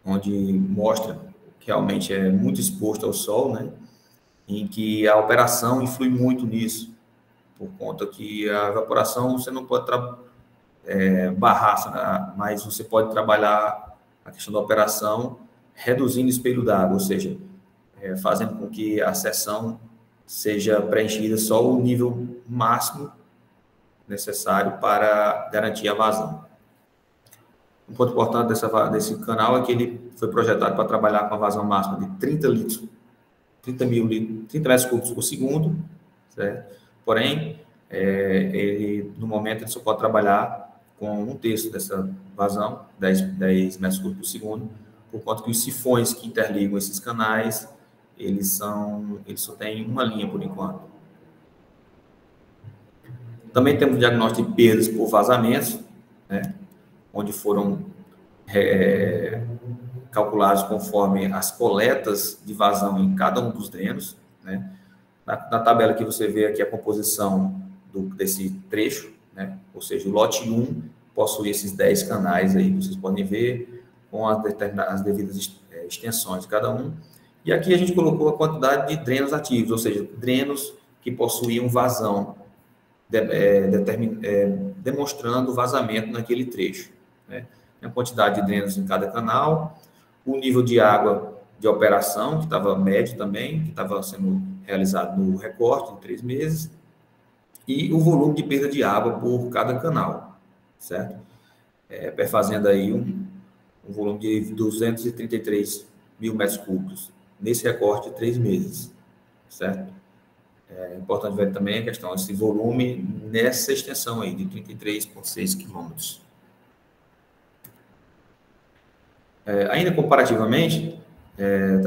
onde mostra que realmente é muito exposto ao sol, né, em que a operação influi muito nisso, por conta que a evaporação você não pode barrar, mas você pode trabalhar a questão da operação reduzindo o espelho d'água, ou seja, fazendo com que a seção seja preenchida só o nível máximo necessário para garantir a vazão. Um ponto importante desse canal é que ele foi projetado para trabalhar com a vazão máxima de 30 metros cúbicos por segundo, certo? Porém, no momento, ele só pode trabalhar com um terço dessa vazão, 10 metros cúbicos por segundo, por conta que os sifões que interligam esses canais, eles só têm uma linha por enquanto. Também temos diagnóstico de perdas por vazamentos, né, onde foram calculados conforme as coletas de vazão em cada um dos drenos, né. Na tabela que você vê aqui a composição desse trecho, né, ou seja, o lote 1 possui esses 10 canais aí, vocês podem ver com as devidas extensões de cada um. E aqui a gente colocou a quantidade de drenos ativos, ou seja, drenos que possuíam vazão, demonstrando vazamento naquele trecho, né? A quantidade de drenos em cada canal, o nível de água de operação, que estava médio também, que estava sendo realizado no recorte de 3 meses, e o volume de perda de água por cada canal, certo? Perfazendo aí um volume de 233 mil metros cúbicos nesse recorte de 3 meses, certo? É importante ver também a questão desse volume nessa extensão aí de 33,6 quilômetros. Ainda comparativamente,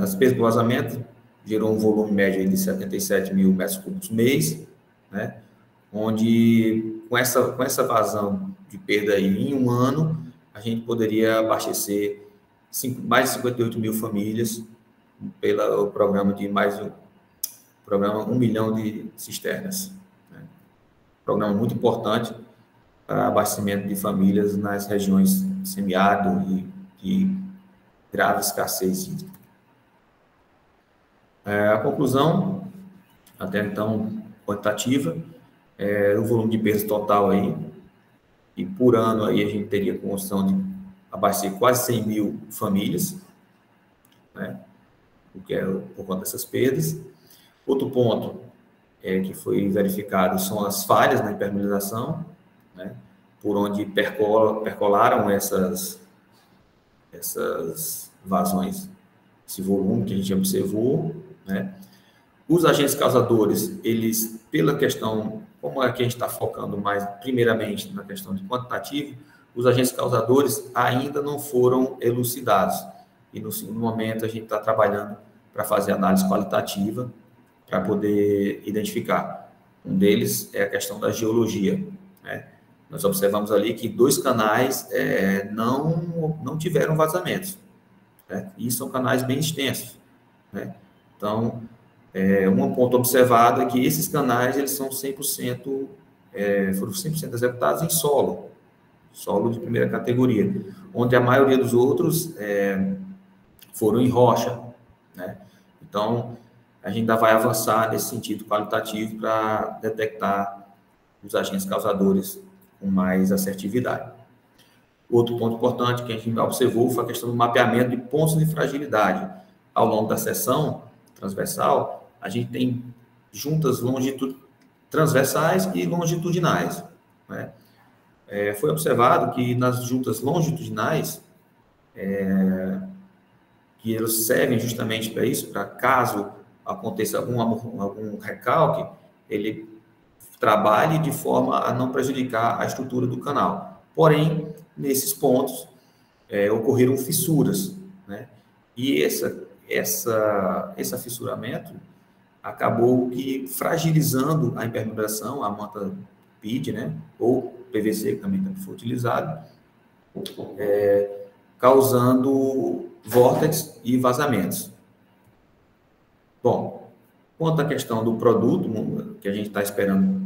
as perdas do vazamento gerou um volume médio aí de 77 mil metros cúbicos mês, né? onde com essa vazão de perda aí, em um ano, a gente poderia abastecer mais de 58 mil famílias pelo programa de programa 1 milhão de cisternas. Né? Programa muito importante para abastecimento de famílias nas regiões semiárido e de grave escassez hídrica. A conclusão, até então, quantitativa, o volume de perdas total aí, e por ano aí a gente teria condição de abastecer quase 100 mil famílias, né? O que é por conta dessas perdas. Outro ponto que foi verificado são as falhas na impermeabilização, né? Por onde percolaram essas vazões, esse volume que a gente observou, né? Os agentes causadores, eles, pela questão, como é que a gente está focando mais, primeiramente, na questão de quantitativo, os agentes causadores ainda não foram elucidados. E, no segundo momento, a gente está trabalhando para fazer análise qualitativa, para poder identificar. Um deles é a questão da geologia, né? Nós observamos ali que 2 canais não tiveram vazamentos, né? E são canais bem extensos, né? Então, um ponto observado é que esses canais, eles são 100%, foram 100% executados em solo de primeira categoria, onde a maioria dos outros foram em rocha, né? Então, a gente ainda vai avançar nesse sentido qualitativo para detectar os agentes causadores com mais assertividade. Outro ponto importante que a gente observou foi a questão do mapeamento de pontos de fragilidade. Ao longo da seção transversal, a gente tem juntas transversais e longitudinais, né? Foi observado que nas juntas longitudinais, que eles servem justamente para isso, para caso aconteça algum recalque, ele trabalhe de forma a não prejudicar a estrutura do canal. Porém, nesses pontos, ocorreram fissuras, né? E esse fissuramento acabou que fragilizando a impermeabilização, a manta PID, né? Ou PVC, que também foi utilizado, causando vórtices e vazamentos. Bom, quanto à questão do produto que a gente está esperando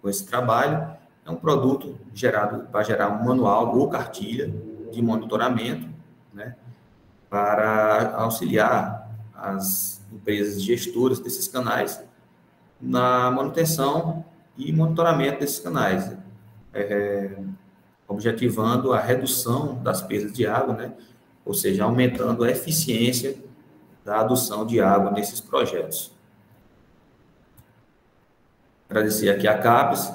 com esse trabalho, é um produto para gerar um manual ou cartilha de monitoramento, né, para auxiliar as empresas gestoras desses canais na manutenção e monitoramento desses canais, objetivando a redução das perdas de água, né, ou seja, aumentando a eficiência da adução de água nesses projetos. Agradecer aqui a CAPES,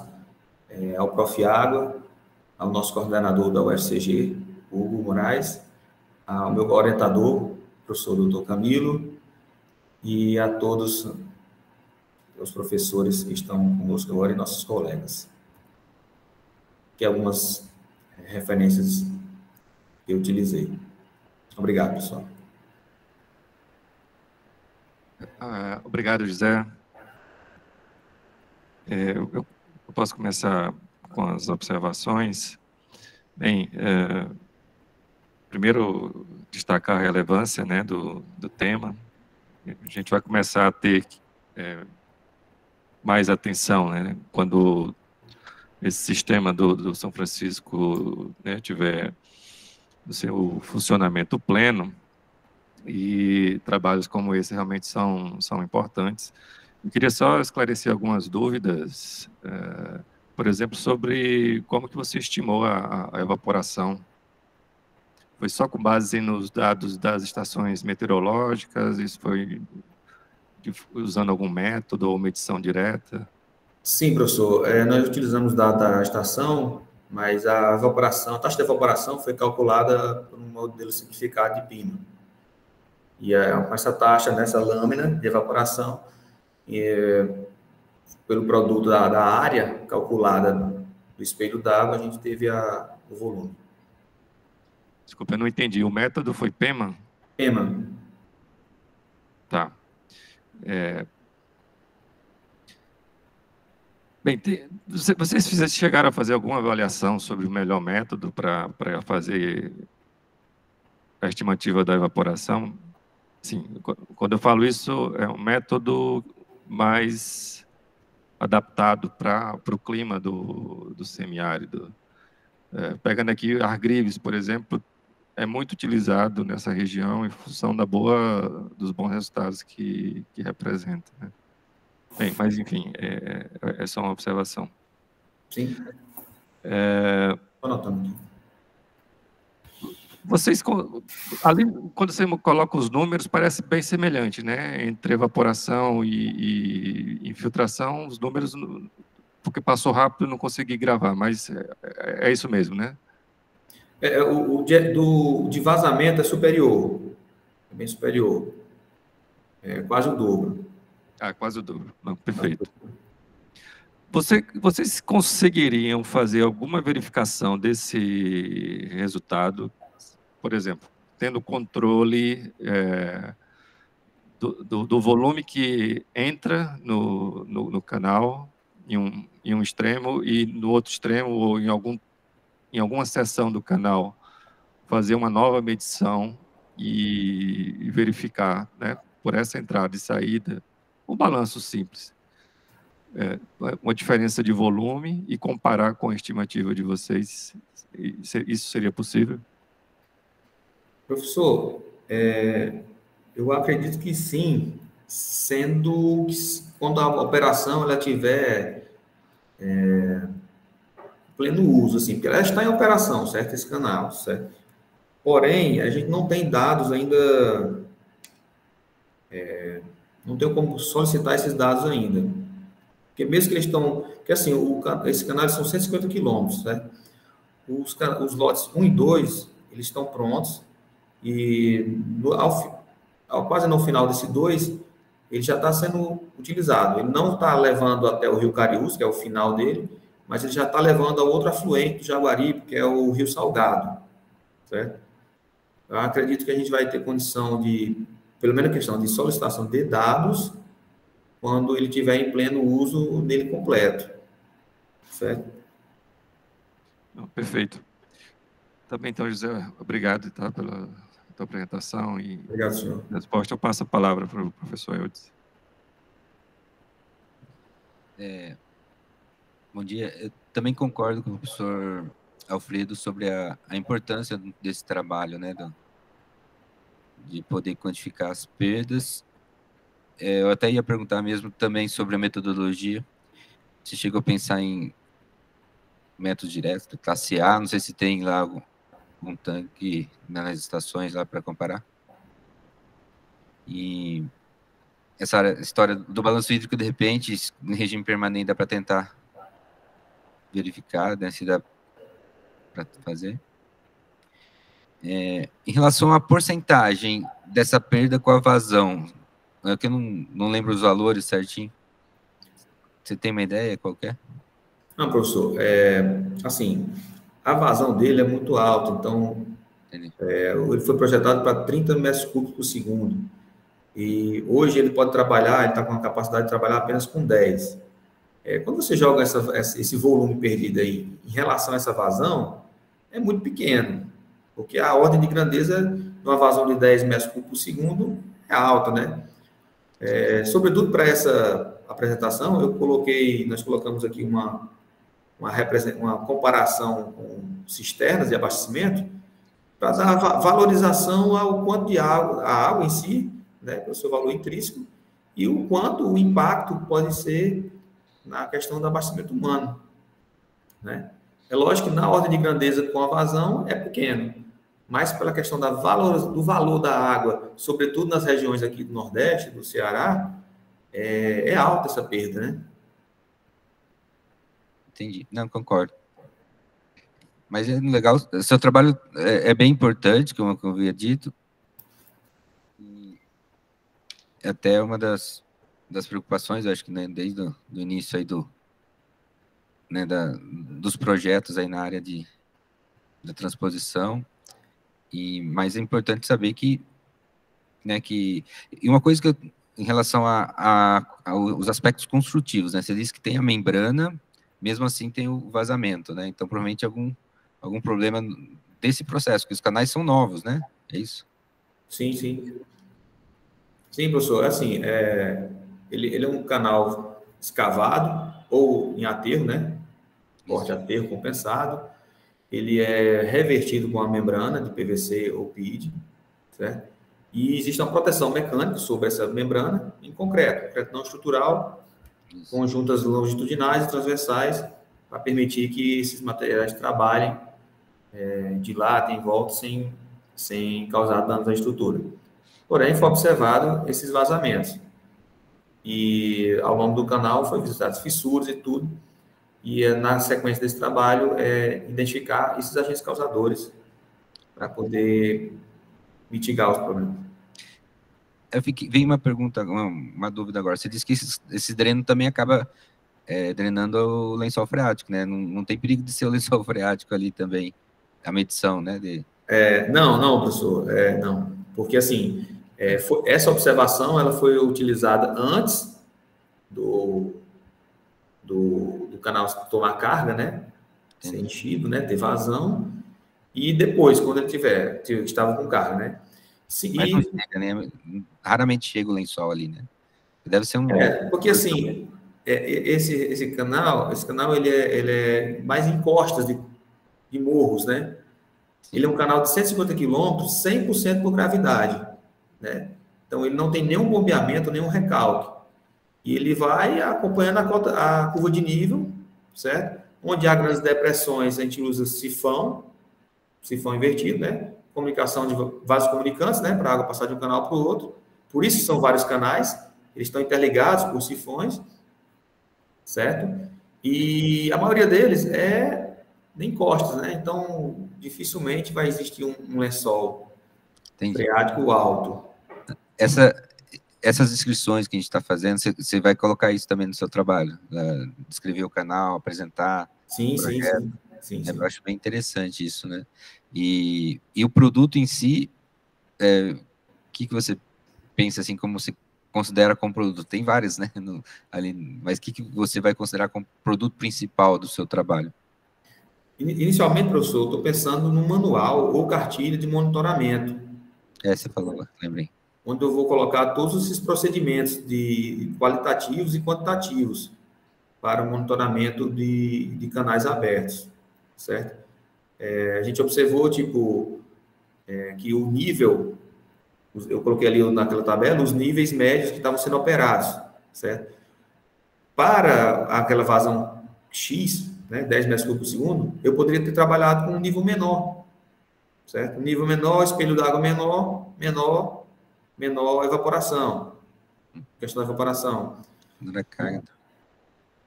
ao Profiágua, ao nosso coordenador da UFCG, Hugo Moraes, ao meu orientador, professor Dr. Camilo, e a todos os professores que estão conosco agora e nossos colegas. Aqui algumas referências que eu utilizei. Obrigado, pessoal. Obrigado, José. Eu posso começar com as observações. Bem, primeiro, destacar a relevância, né, do tema. A gente vai começar a ter mais atenção, né, quando esse sistema do São Francisco, né, tiver o seu funcionamento pleno, e trabalhos como esse realmente são importantes. Eu queria só esclarecer algumas dúvidas, por exemplo, sobre como que você estimou a evaporação. Foi só com base nos dados das estações meteorológicas? Isso foi usando algum método ou medição direta? Sim, professor. Nós utilizamos dados da estação, mas a taxa de evaporação foi calculada por um modelo simplificado de PIMA. E com essa taxa, nessa lâmina de evaporação, pelo produto da área calculada do espelho d'água, a gente teve o volume. Desculpa, eu não entendi. O método foi PEMA? PEMA. Tá. Bem, vocês chegaram a fazer alguma avaliação sobre o melhor método para fazer a estimativa da evaporação? Sim, quando eu falo isso, é um método mais adaptado para o clima do semiárido. Pegando aqui Argrives, por exemplo, é muito utilizado nessa região em função dos bons resultados que representa, né? Bem, mas enfim, é só uma observação. Sim. Anotando. Vocês, ali, quando você coloca os números, parece bem semelhante, né? Entre evaporação e infiltração, os números, porque passou rápido, não consegui gravar, mas é isso mesmo, né? O de vazamento é superior, é bem superior, é quase o dobro. Quase o dobro. Não, perfeito. Vocês conseguiriam fazer alguma verificação desse resultado, por exemplo, tendo controle do volume que entra no canal em um extremo e no outro extremo ou em alguma seção do canal fazer uma nova medição e verificar, né, por essa entrada e saída, um balanço simples, uma diferença de volume e comparar com a estimativa de vocês. Isso seria possível? Professor, eu acredito que sim, sendo que quando a operação ela tiver pleno uso, assim, porque ela está em operação, certo? Esse canal, certo? Porém, a gente não tem dados ainda, não tem como solicitar esses dados ainda. Porque mesmo que eles estão, porque assim, esse canal são 150 quilômetros, certo? Os lotes 1 e 2, eles estão prontos, e quase no final desse 2, ele já está sendo utilizado. Ele não está levando até o Rio Cariús, que é o final dele, mas ele já está levando a outro afluente do Jaguaribe, que é o Rio Salgado, certo? Eu acredito que a gente vai ter condição de, pelo menos a questão de solicitação de dados, quando ele estiver em pleno uso dele completo, certo? Não, perfeito. Tá bem, então, José, obrigado, tá, pela tua apresentação e obrigado, senhor. Resposta. Eu passo a palavra para o professor Eudes. Bom dia. Eu também concordo com o professor Alfredo sobre a importância desse trabalho, né, de poder quantificar as perdas. Eu até ia perguntar mesmo também sobre a metodologia. Você chegou a pensar em método direto, classe A, não sei se tem lá algum tanque nas estações lá para comparar. E essa história do balanço hídrico, de repente, em regime permanente, dá para tentar verificar, né, se dá para fazer. Em relação à porcentagem dessa perda com a vazão, é que eu não lembro os valores certinho. Você tem uma ideia qualquer? Não, professor, assim, a vazão dele é muito alta, então ele foi projetado para 30 metros cúbicos por segundo, e hoje ele pode trabalhar, ele está com a capacidade de trabalhar apenas com 10. Quando você joga esse volume perdido aí em relação a essa vazão, é muito pequeno, porque a ordem de grandeza de uma vazão de 10 metros cúbicos por segundo é alta, né? Sobretudo para essa apresentação, nós colocamos aqui uma comparação com cisternas de abastecimento para dar valorização ao quanto de água, a água em si, né, pelo seu valor intrínseco, e o quanto o impacto pode ser na questão do abastecimento humano, né? É lógico que na ordem de grandeza com a vazão é pequeno, mas pela questão do valor da água, sobretudo nas regiões aqui do Nordeste, do Ceará, é alta essa perda, né? Entendi. Não, concordo. Mas é legal, seu trabalho é bem importante, como eu havia dito. E até uma das preocupações, acho que, né, desde o início aí dos projetos aí na área da transposição. Mas é importante saber que, né, e uma coisa que em relação aos aspectos construtivos, né? Você disse que tem a membrana, mesmo assim tem o vazamento, né? Então, provavelmente algum problema desse processo, porque os canais são novos, né? É isso? Sim, sim. Sim, professor. Assim, ele é um canal escavado ou em aterro, né? Corte aterro compensado. Ele é revertido com a membrana de PVC ou PID, certo? E existe uma proteção mecânica sobre essa membrana em concreto não estrutural, com juntas longitudinais e transversais, para permitir que esses materiais trabalhem dilatem em volta sem causar danos à estrutura. Porém, foi observado esses vazamentos. E ao longo do canal foi visitadas fissuras e tudo, e na sequência desse trabalho identificar esses agentes causadores para poder mitigar os problemas. Vem uma pergunta, uma dúvida agora. Você disse que esse dreno também acaba drenando o lençol freático, né? Não tem perigo de ser o lençol freático ali também, a medição, né? Não, professor, não. Porque, assim, essa observação ela foi utilizada antes do canal tomar carga, né? Ser enchido, né? Ter vazão. E depois, quando ele estava com carga, né? Mas não chega, né? Raramente chega o lençol ali, né? Deve ser um... porque assim, esse canal ele é mais em costas de morros, né? Sim. Ele é um canal de 150 quilômetros, 100% por gravidade, né? Então, ele não tem nenhum bombeamento, nenhum recalque. E ele vai acompanhando a curva de nível, certo? Onde há grandes depressões, a gente usa sifão invertido, né? Comunicação de vasos comunicantes, né? Para a água passar de um canal para o outro. Por isso são vários canais, eles estão interligados por sifões, certo? E a maioria deles em costas, né? Então, dificilmente vai existir um lençol freático alto. Essas descrições que a gente está fazendo, você vai colocar isso também no seu trabalho? Descrever o canal, apresentar? Sim. Eu acho bem interessante isso, né? E o produto em si, o que você pensa, assim, como você considera como produto? Tem vários, né? Ali, mas o que você vai considerar como produto principal do seu trabalho? Inicialmente, professor, eu estou pensando no manual ou cartilha de monitoramento. Você falou, lembrei. Onde eu vou colocar todos esses procedimentos qualitativos e quantitativos para o monitoramento de canais abertos, certo? A gente observou, que o nível, eu coloquei ali naquela tabela, os níveis médios que estavam sendo operados, certo? Para aquela vazão X, né, 10 metros cúbicos por segundo, eu poderia ter trabalhado com um nível menor, certo? Um nível menor, espelho d'água menor evaporação. Questão da evaporação.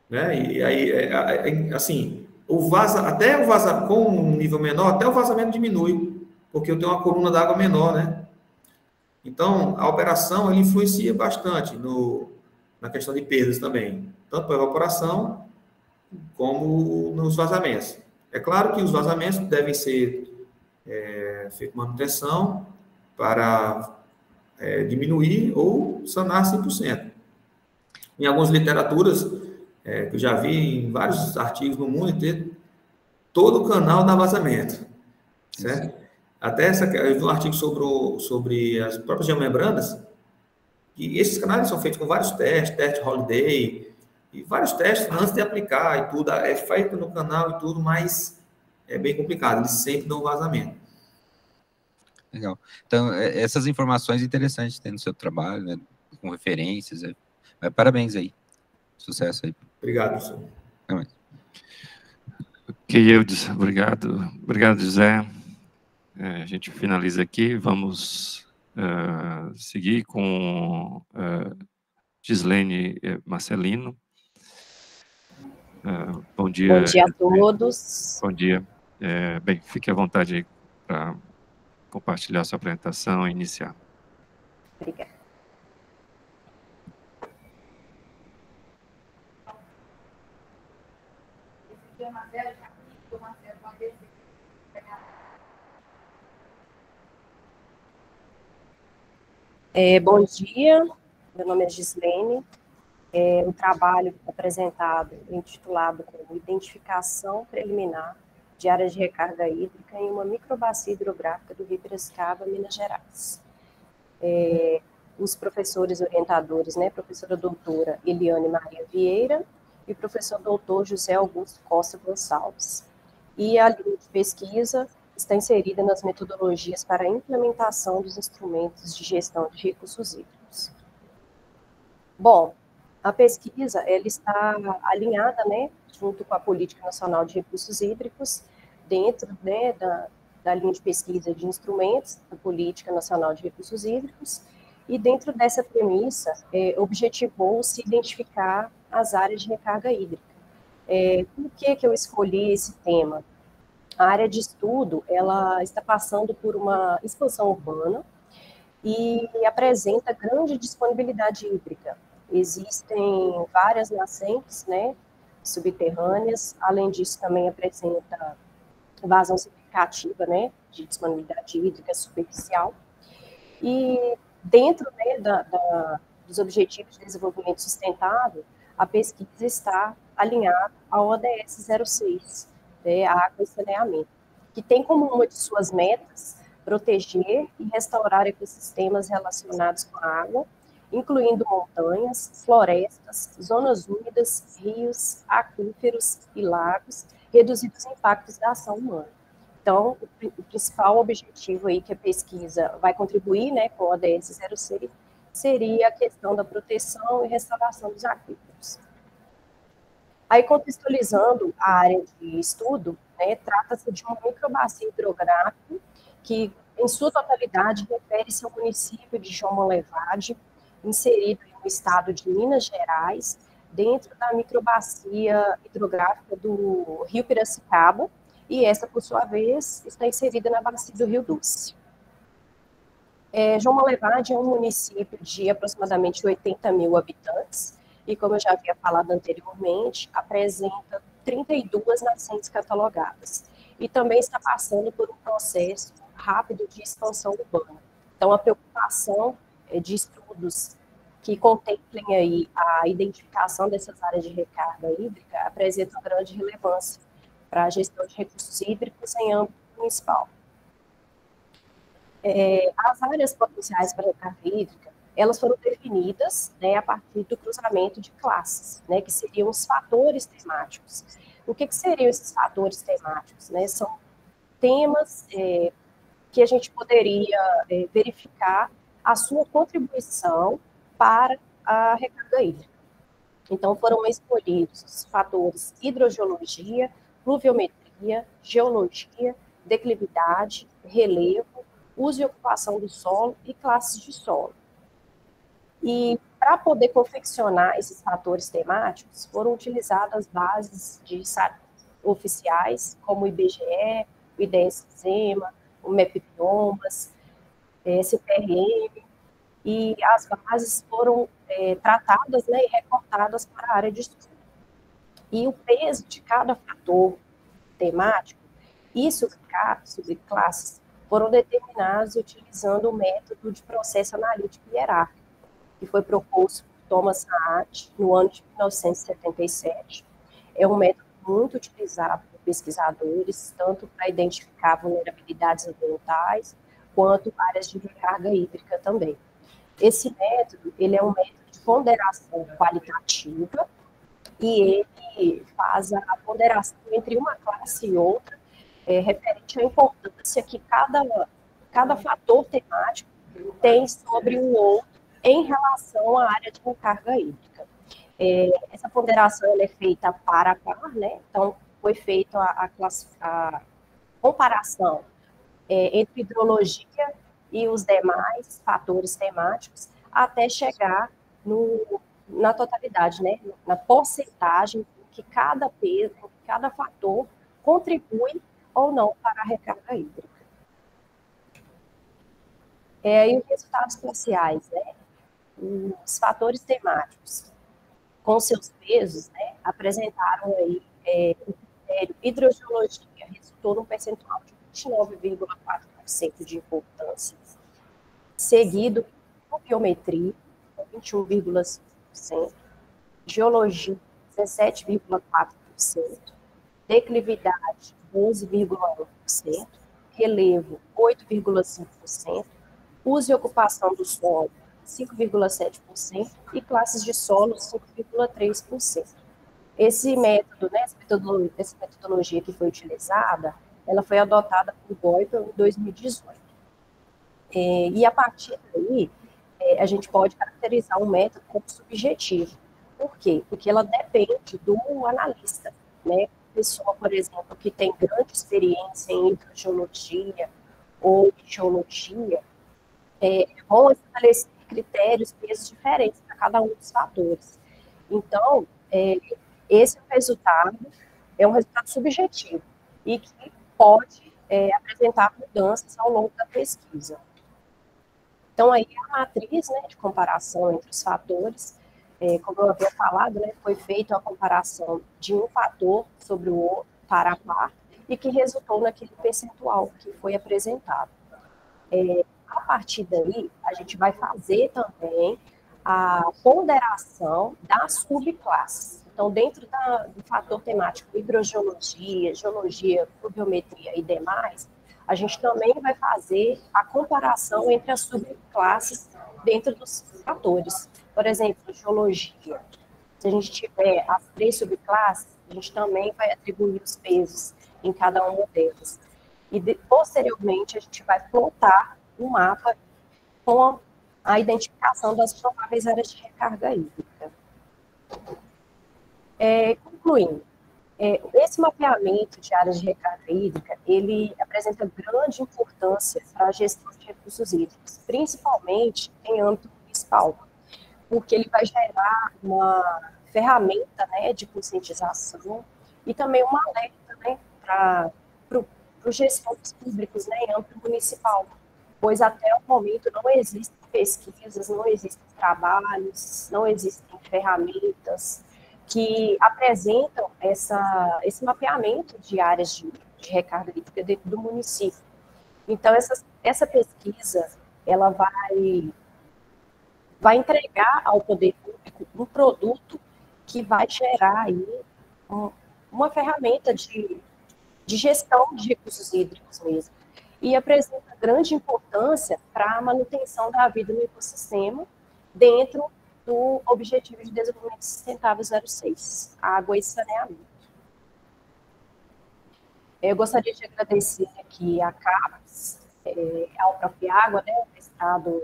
Né? E aí, assim, até o vazamento, com um nível menor, até o vazamento diminui, porque eu tenho uma coluna d'água menor, né? Então, a operação, ele influencia bastante na questão de perdas também, tanto para a evaporação, como nos vazamentos. É claro que os vazamentos devem ser feita manutenção para diminuir ou sanar 100%. Em algumas literaturas, que eu já vi em vários artigos no mundo, todo o canal dá vazamento, certo? Até eu vi um artigo sobre as próprias geomembranas, e esses canais são feitos com vários testes, teste Holiday, e vários testes antes de aplicar e tudo, é feito no canal e tudo, mas é bem complicado, eles sempre dão vazamento. Legal. Então, essas informações interessantes tem no seu trabalho, né, com referências. Parabéns aí. Sucesso aí. Obrigado, professor. Ok, Eudes, obrigado. Obrigado, José. A gente finaliza aqui. Vamos seguir com Gislene Marcelino. Bom dia. Bom dia a todos. Bom dia. Bem, fique à vontade aí para compartilhar sua apresentação e iniciar. Obrigada. Bom dia. Meu nome é Gislene. O trabalho apresentado, intitulado como Identificação Preliminar de Áreas de Recarga Hídrica em uma microbacia hidrográfica do Rio Piracicaba, Minas Gerais. Os professores orientadores, né, professora doutora Eliane Maria Vieira e professor doutor José Augusto Costa Gonçalves. E a linha de pesquisa está inserida nas metodologias para a implementação dos instrumentos de gestão de recursos hídricos. Bom, a pesquisa ela está alinhada, né, junto com a Política Nacional de Recursos Hídricos, dentro, né, da linha de pesquisa de instrumentos da Política Nacional de Recursos Hídricos, e dentro dessa premissa, objetivou-se identificar as áreas de recarga hídrica. Por que eu escolhi esse tema? A área de estudo, ela está passando por uma expansão urbana e apresenta grande disponibilidade hídrica. Existem várias nascentes, né, subterrâneas, além disso também apresenta vazão significativa, né, de disponibilidade hídrica superficial. E dentro, né, dos Objetivos de Desenvolvimento Sustentável, a pesquisa está alinhada ao ODS 06, né, a água e saneamento, que tem como uma de suas metas proteger e restaurar ecossistemas relacionados com a água, incluindo montanhas, florestas, zonas úmidas, rios, aquíferos e lagos, reduzir os impactos da ação humana. Então, o principal objetivo aí que a pesquisa vai contribuir, né, com o ODS 06 seria a questão da proteção e restauração dos aquíferos. Aí, contextualizando a área de estudo, né, trata-se de uma microbacia hidrográfica que, em sua totalidade, refere-se ao município de João Monlevade, inserido no estado de Minas Gerais, dentro da microbacia hidrográfica do Rio Piracicaba, e essa, por sua vez, está inserida na bacia do Rio Doce. João Monlevade é um município de aproximadamente 80 mil habitantes, e, como eu já havia falado anteriormente, apresenta 32 nascentes catalogadas, e também está passando por um processo rápido de expansão urbana. Então, a preocupação de estudos que contemplem aí a identificação dessas áreas de recarga hídrica apresenta grande relevância para a gestão de recursos hídricos em âmbito municipal. As áreas potenciais para recarga hídrica, elas foram definidas, né, a partir do cruzamento de classes, né, que seriam os fatores temáticos. O que seriam esses fatores temáticos? Né? São temas que a gente poderia verificar a sua contribuição para a recarga hídrica. Então, foram escolhidos os fatores hidrogeologia, pluviometria, geologia, declividade, relevo, uso e ocupação do solo e classes de solo. E, para poder confeccionar esses fatores temáticos, foram utilizadas bases de oficiais, como o IBGE, o IDES-SEMA, o MEP-Biomas, CPRM, e as bases foram tratadas, né, e recortadas para a área de estudo. E o peso de cada fator temático e subclasses foram determinados utilizando o método de processo analítico hierárquico, que foi proposto por Thomas Saat no ano de 1977. É um método muito utilizado por pesquisadores, tanto para identificar vulnerabilidades ambientais, quanto áreas de recarga hídrica também. Esse método, ele é um método de ponderação qualitativa, e ele faz a ponderação entre uma classe e outra, referente à importância que cada fator temático tem sobre o outro em relação à área de recarga hídrica. Essa ponderação ela é feita par a par, né? Então, foi feita a comparação entre hidrologia e os demais fatores temáticos, até chegar na totalidade, né? Na porcentagem que cada peso, cada fator contribui ou não para a recarga hídrica. E os resultados parciais, né? Os fatores temáticos, com seus pesos, né, apresentaram aí o critério hidrogeologia, resultou num percentual de 29,4% de importância, seguido por biometria, com 21,5%, geologia, 17,4%, declividade, 12,1%, relevo, 8,5%, uso e ocupação do solo, 5,7%, e classes de solo, 5,3%. Esse método, né, essa metodologia que foi utilizada, ela foi adotada por Goipel em 2018. E a partir daí, a gente pode caracterizar um método como subjetivo. Por quê? Porque ela depende do analista, né? Pessoa, por exemplo, que tem grande experiência em hidrogeologia ou geologia, vão estabelecer critérios, pesos diferentes para cada um dos fatores. Então, esse é um resultado subjetivo e que pode apresentar mudanças ao longo da pesquisa. Então, aí a matriz, né, de comparação entre os fatores, como eu havia falado, né, foi feita a comparação de um fator sobre o outro, par a par, e que resultou naquele percentual que foi apresentado. A partir daí, a gente vai fazer também a ponderação das subclasses. Então, dentro do fator temático hidrogeologia, geologia, pluviometria e demais, a gente também vai fazer a comparação entre as subclasses dentro dos fatores. Por exemplo, geologia. Se a gente tiver as 3 subclasses, a gente também vai atribuir os pesos em cada uma delas. E, posteriormente, a gente vai plotar um mapa com a identificação das prováveis áreas de recarga hídrica. Concluindo, esse mapeamento de áreas de recarga hídrica, ele apresenta grande importância para a gestão de recursos hídricos, principalmente em âmbito municipal, porque ele vai gerar uma ferramenta, né, de conscientização e também uma alerta, né, para os gestores públicos, né, em âmbito municipal, pois até o momento não existem pesquisas, não existem trabalhos, não existem ferramentas que apresentam esse mapeamento de áreas de recarga hídrica dentro do município. Então, essa pesquisa, ela vai entregar ao poder público um produto que vai gerar aí uma ferramenta de gestão de recursos hídricos mesmo. E apresenta grande importância para a manutenção da vida no ecossistema dentro do Objetivo de Desenvolvimento Sustentável 06, água e saneamento. Eu gostaria de agradecer aqui a CAPES, ao próprio Água, né, o mestrado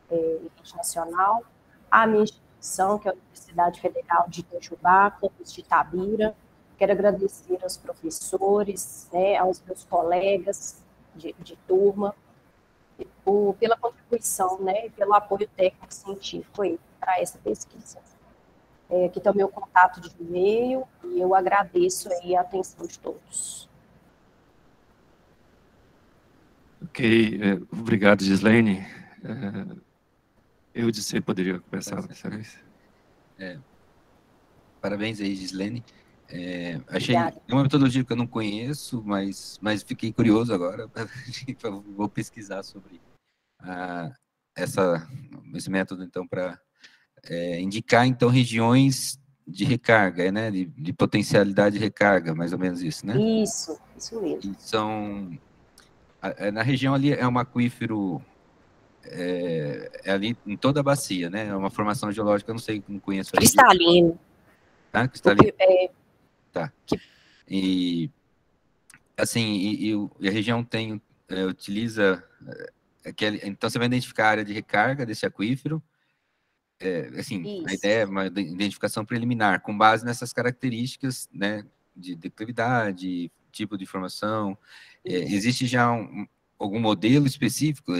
em rede nacional, a minha instituição, que é a Universidade Federal de Itajubá, campus de Itabira. Quero agradecer aos professores, né, aos meus colegas de turma, pela contribuição, né, e pelo apoio técnico-científico para essa pesquisa. Aqui está o meu contato de e-mail e eu agradeço aí a atenção de todos. Ok, obrigado, Gislaine. Eu disse, poderia começar dessa vez? Parabéns aí, Gislaine. Achei uma metodologia que eu não conheço, mas fiquei curioso agora. Vou pesquisar sobre esse método, então, para indicar, então, regiões de recarga, né? De potencialidade de recarga, mais ou menos isso, né? Isso mesmo. E na região ali é um aquífero, ali em toda a bacia, né? É uma formação geológica, eu não sei, não conheço. Cristalino. Tá? Cristalino. Tá. E, assim, e a região utiliza... então, você vai identificar a área de recarga desse aquífero. Assim, a ideia é uma identificação preliminar, com base nessas características, né, de declividade, tipo de formação. Existe já algum modelo específico?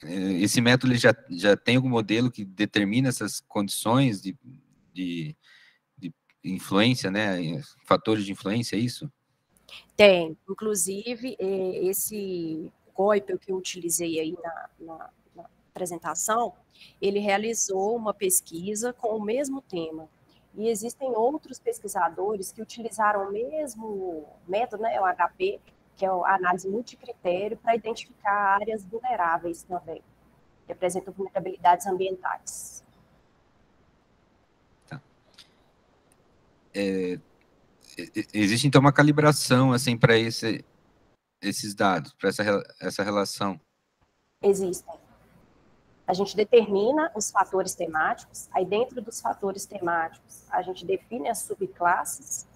Esse método ele já tem algum modelo que determina essas condições de influência, né? Fatores de influência, é isso? Tem. Inclusive, esse Goipel que eu utilizei aí na apresentação, ele realizou uma pesquisa com o mesmo tema. E existem outros pesquisadores que utilizaram o mesmo método, né, o HP, que é a análise multicritério, para identificar áreas vulneráveis também. que apresentam vulnerabilidades ambientais. Tá. Existe, então, uma calibração, assim, para esses dados, para essa relação? Existem. A gente determina os fatores temáticos, aí dentro dos fatores temáticos, a gente define as subclasses,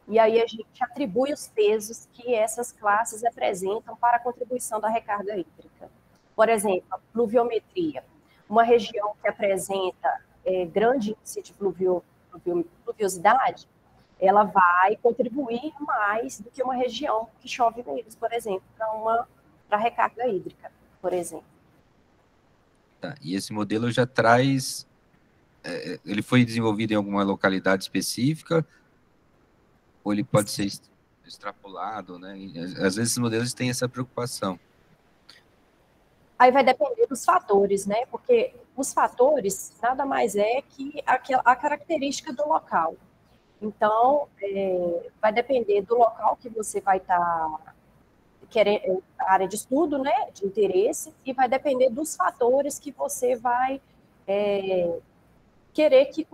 e aí a gente atribui os pesos que essas classes apresentam para a contribuição da recarga hídrica. Por exemplo, a pluviometria. Uma região que apresenta grande índice de pluviosidade, ela vai contribuir mais do que uma região que chove menos, por exemplo, para a recarga hídrica, por exemplo. Tá. E esse modelo já traz... ele foi desenvolvido em alguma localidade específica, ou ele pode ser extrapolado, né? Às vezes esses modelos têm essa preocupação. Aí vai depender dos fatores, né? Porque os fatores nada mais é que a característica do local. Então, vai depender do local que você vai estar querendo, a área de estudo, né? De interesse, e vai depender dos fatores que você vai querer que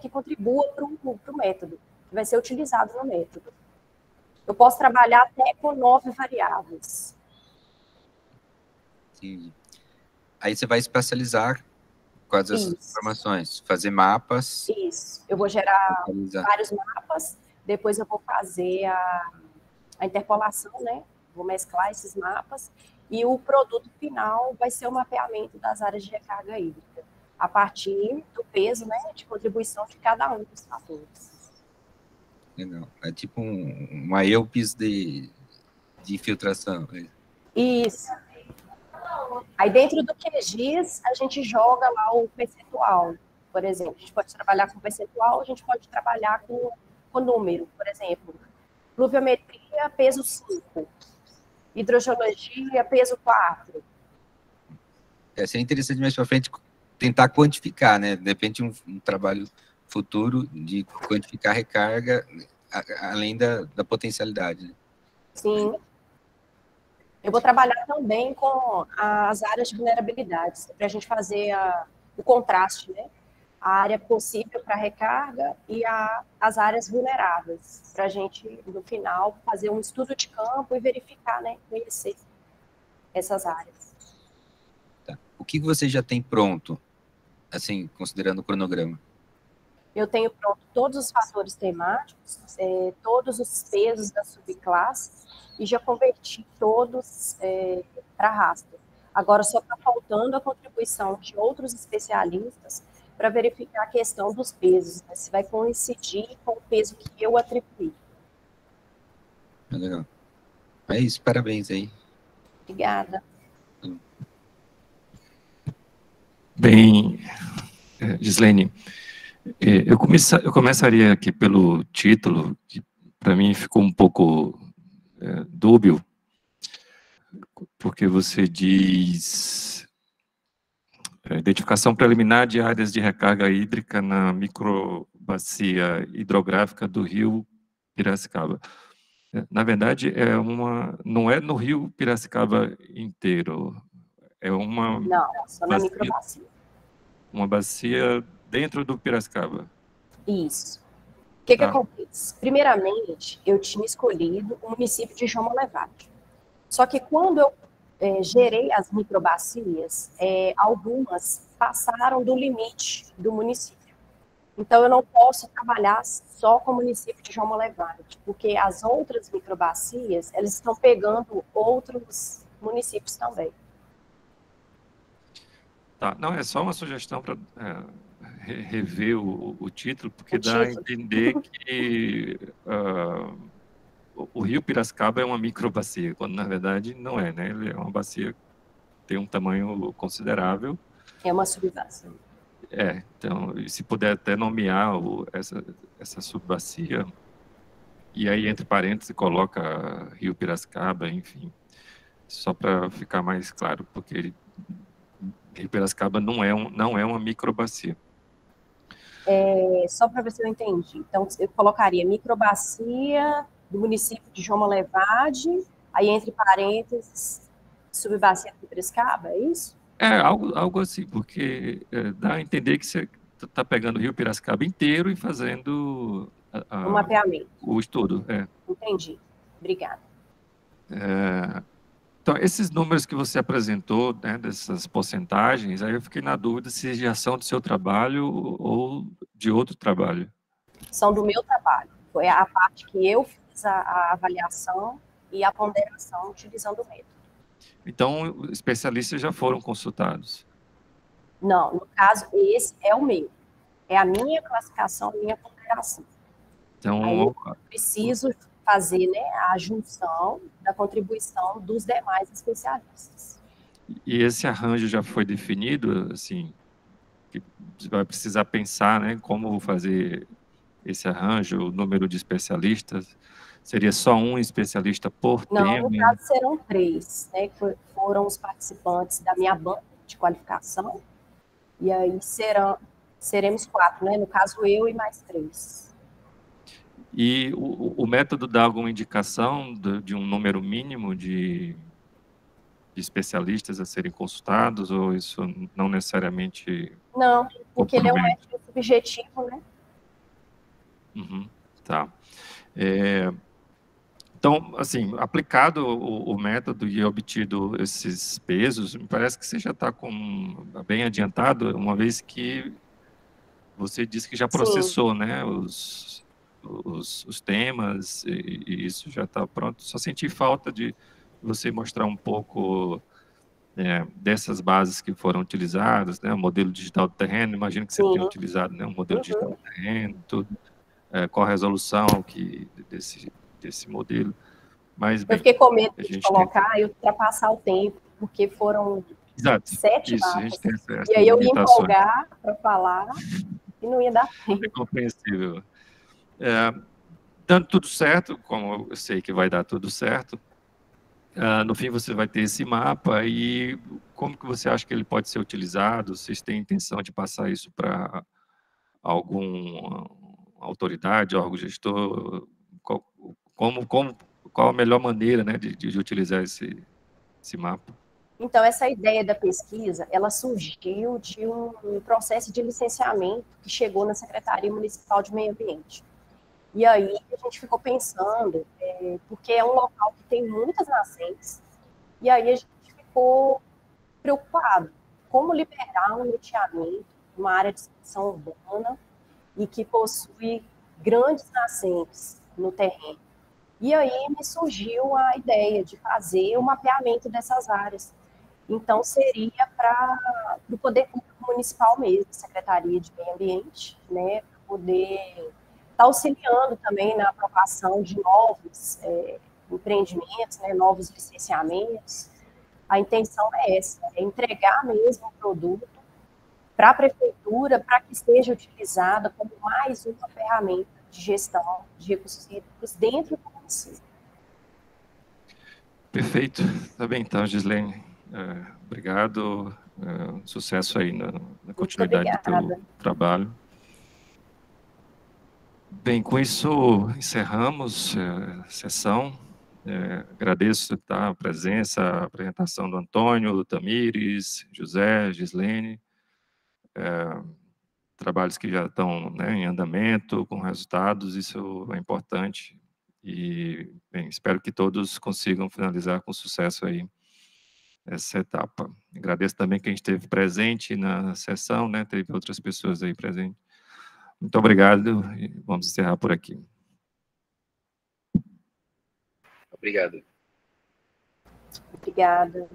contribua para o método, que vai ser utilizado no método. Eu posso trabalhar até com 9 variáveis. Sim. Aí você vai espacializar com essas informações, fazer mapas. Isso. Eu vou gerar vários mapas, depois eu vou fazer a interpolação, né? Vou mesclar esses mapas, e o produto final vai ser o mapeamento das áreas de recarga hídrica, a partir do peso, né, de contribuição de cada um dos fatores. Legal. É tipo uma EUPIS de infiltração. Isso. Aí dentro do QGIS, a gente joga lá o percentual, por exemplo. A gente pode trabalhar com percentual, a gente pode trabalhar com número, por exemplo. Pluviometria, peso 5. Hidrogeologia, peso 4. Seria interessante mais para frente tentar quantificar, né? De repente um trabalho futuro de quantificar a recarga além da potencialidade. Né? Sim. Eu vou trabalhar também com as áreas de vulnerabilidades, para a gente fazer o contraste, né? A área possível para recarga e as áreas vulneráveis, para a gente, no final, fazer um estudo de campo e verificar, né? Conhecer essas áreas. Tá. O que você já tem pronto, assim, considerando o cronograma? Eu tenho pronto todos os fatores temáticos, todos os pesos das subclasses, e já converti todos para raster. Agora só está faltando a contribuição de outros especialistas para verificar a questão dos pesos, né? Se vai coincidir com o peso que eu atribuí. Legal. É isso, parabéns aí. Obrigada. Bem, Gislene, eu começaria aqui pelo título, que para mim ficou um pouco dúbio, porque você diz identificação preliminar de áreas de recarga hídrica na microbacia hidrográfica do rio Piracicaba. Na verdade, não é no rio Piracicaba inteiro, é uma... Não, só na microbacia. Uma bacia dentro do Piracicaba. Isso. O que acontece? Primeiramente, eu tinha escolhido o município de João Monlevade. Só que quando eu gerei as microbacias, algumas passaram do limite do município. Então, eu não posso trabalhar só com o município de João Monlevade, porque as outras microbacias, elas estão pegando outros municípios também. Tá, não, é só uma sugestão para rever o título, porque dá a entender que o rio Piracicaba é uma microbacia, quando na verdade não é, né? Ele é uma bacia que tem um tamanho considerável. É uma subbacia. Então, se puder até nomear essa subbacia, e aí entre parênteses coloca rio Piracicaba, enfim, só para ficar mais claro, porque rio Piracicaba não é uma microbacia. Só para ver se eu entendi. Então, eu colocaria microbacia do município de João Monlevade, aí entre parênteses, subbacia do Piracicaba, é isso? Algo assim, porque dá a entender que você está pegando o Rio Piracicaba inteiro e fazendo O mapeamento. o estudo. Entendi. Obrigada. Então, esses números que você apresentou, né, dessas porcentagens, aí eu fiquei na dúvida se já são do seu trabalho ou de outro trabalho. São do meu trabalho. Foi a parte que eu fiz a avaliação e a ponderação utilizando o método. Então, especialistas já foram consultados? Não, no caso, esse é o meu. É a minha classificação, a minha ponderação. Então, aí eu preciso fazer, né, a junção da contribuição dos demais especialistas. E esse arranjo já foi definido, assim, que você vai precisar pensar, né, como fazer esse arranjo, o número de especialistas? Seria só um especialista por tema? Não, no caso serão 3, né, que foram os participantes da minha banca de qualificação, e aí seremos 4, né, no caso eu e mais 3. E o método dá alguma indicação de um número mínimo de especialistas a serem consultados, ou isso não necessariamente... Não, porque ele é um método subjetivo, né? Tá. Então, assim, aplicado o método e obtido esses pesos, me parece que você já está bem adiantado, uma vez que você disse que já processou, né, os temas, e isso já está pronto. Só senti falta de você mostrar um pouco dessas bases que foram utilizadas, né, o modelo digital do terreno, imagino que você tenha utilizado, né, um modelo digital do terreno, tudo, qual a resolução desse modelo. Mas, bem, eu fiquei com medo de colocar e ultrapassar o tempo, porque foram 7 mapas, e aí eu ia empolgar para falar e não ia dar tempo. É compreensível. Dando tudo certo, como eu sei que vai dar tudo certo, no fim você vai ter esse mapa, e como que você acha que ele pode ser utilizado? Vocês têm intenção de passar isso para alguma autoridade, órgão gestor? Qual a melhor maneira, né, de utilizar esse mapa? Então, essa ideia da pesquisa, ela surgiu de um processo de licenciamento que chegou na Secretaria Municipal de Meio Ambiente. E aí a gente ficou pensando, porque é um local que tem muitas nascentes, e aí a gente ficou preocupado, como liberar um loteamento, uma área de expansão urbana, e que possui grandes nascentes no terreno. E aí me surgiu a ideia de fazer o mapeamento dessas áreas. Então, seria para o Poder Público Municipal mesmo, Secretaria de Meio Ambiente, né, para poder estar auxiliando também na aprovação de novos empreendimentos, né, novos licenciamentos. A intenção é essa, é entregar mesmo o produto para a prefeitura, para que seja utilizada como mais uma ferramenta de gestão de recursos hídricos dentro do município. Perfeito. Tá bem, então, Gislene. Obrigado. Sucesso aí na continuidade do teu trabalho. Bem, com isso encerramos a sessão. Agradeço a presença, a apresentação do Antônio, do Tamires, José, Gislene. Trabalhos que já estão, né, em andamento, com resultados, isso é importante. E, bem, espero que todos consigam finalizar com sucesso aí essa etapa. Agradeço também quem esteve presente na sessão, né, teve outras pessoas aí presentes. Muito obrigado e vamos encerrar por aqui. Obrigado. Obrigada.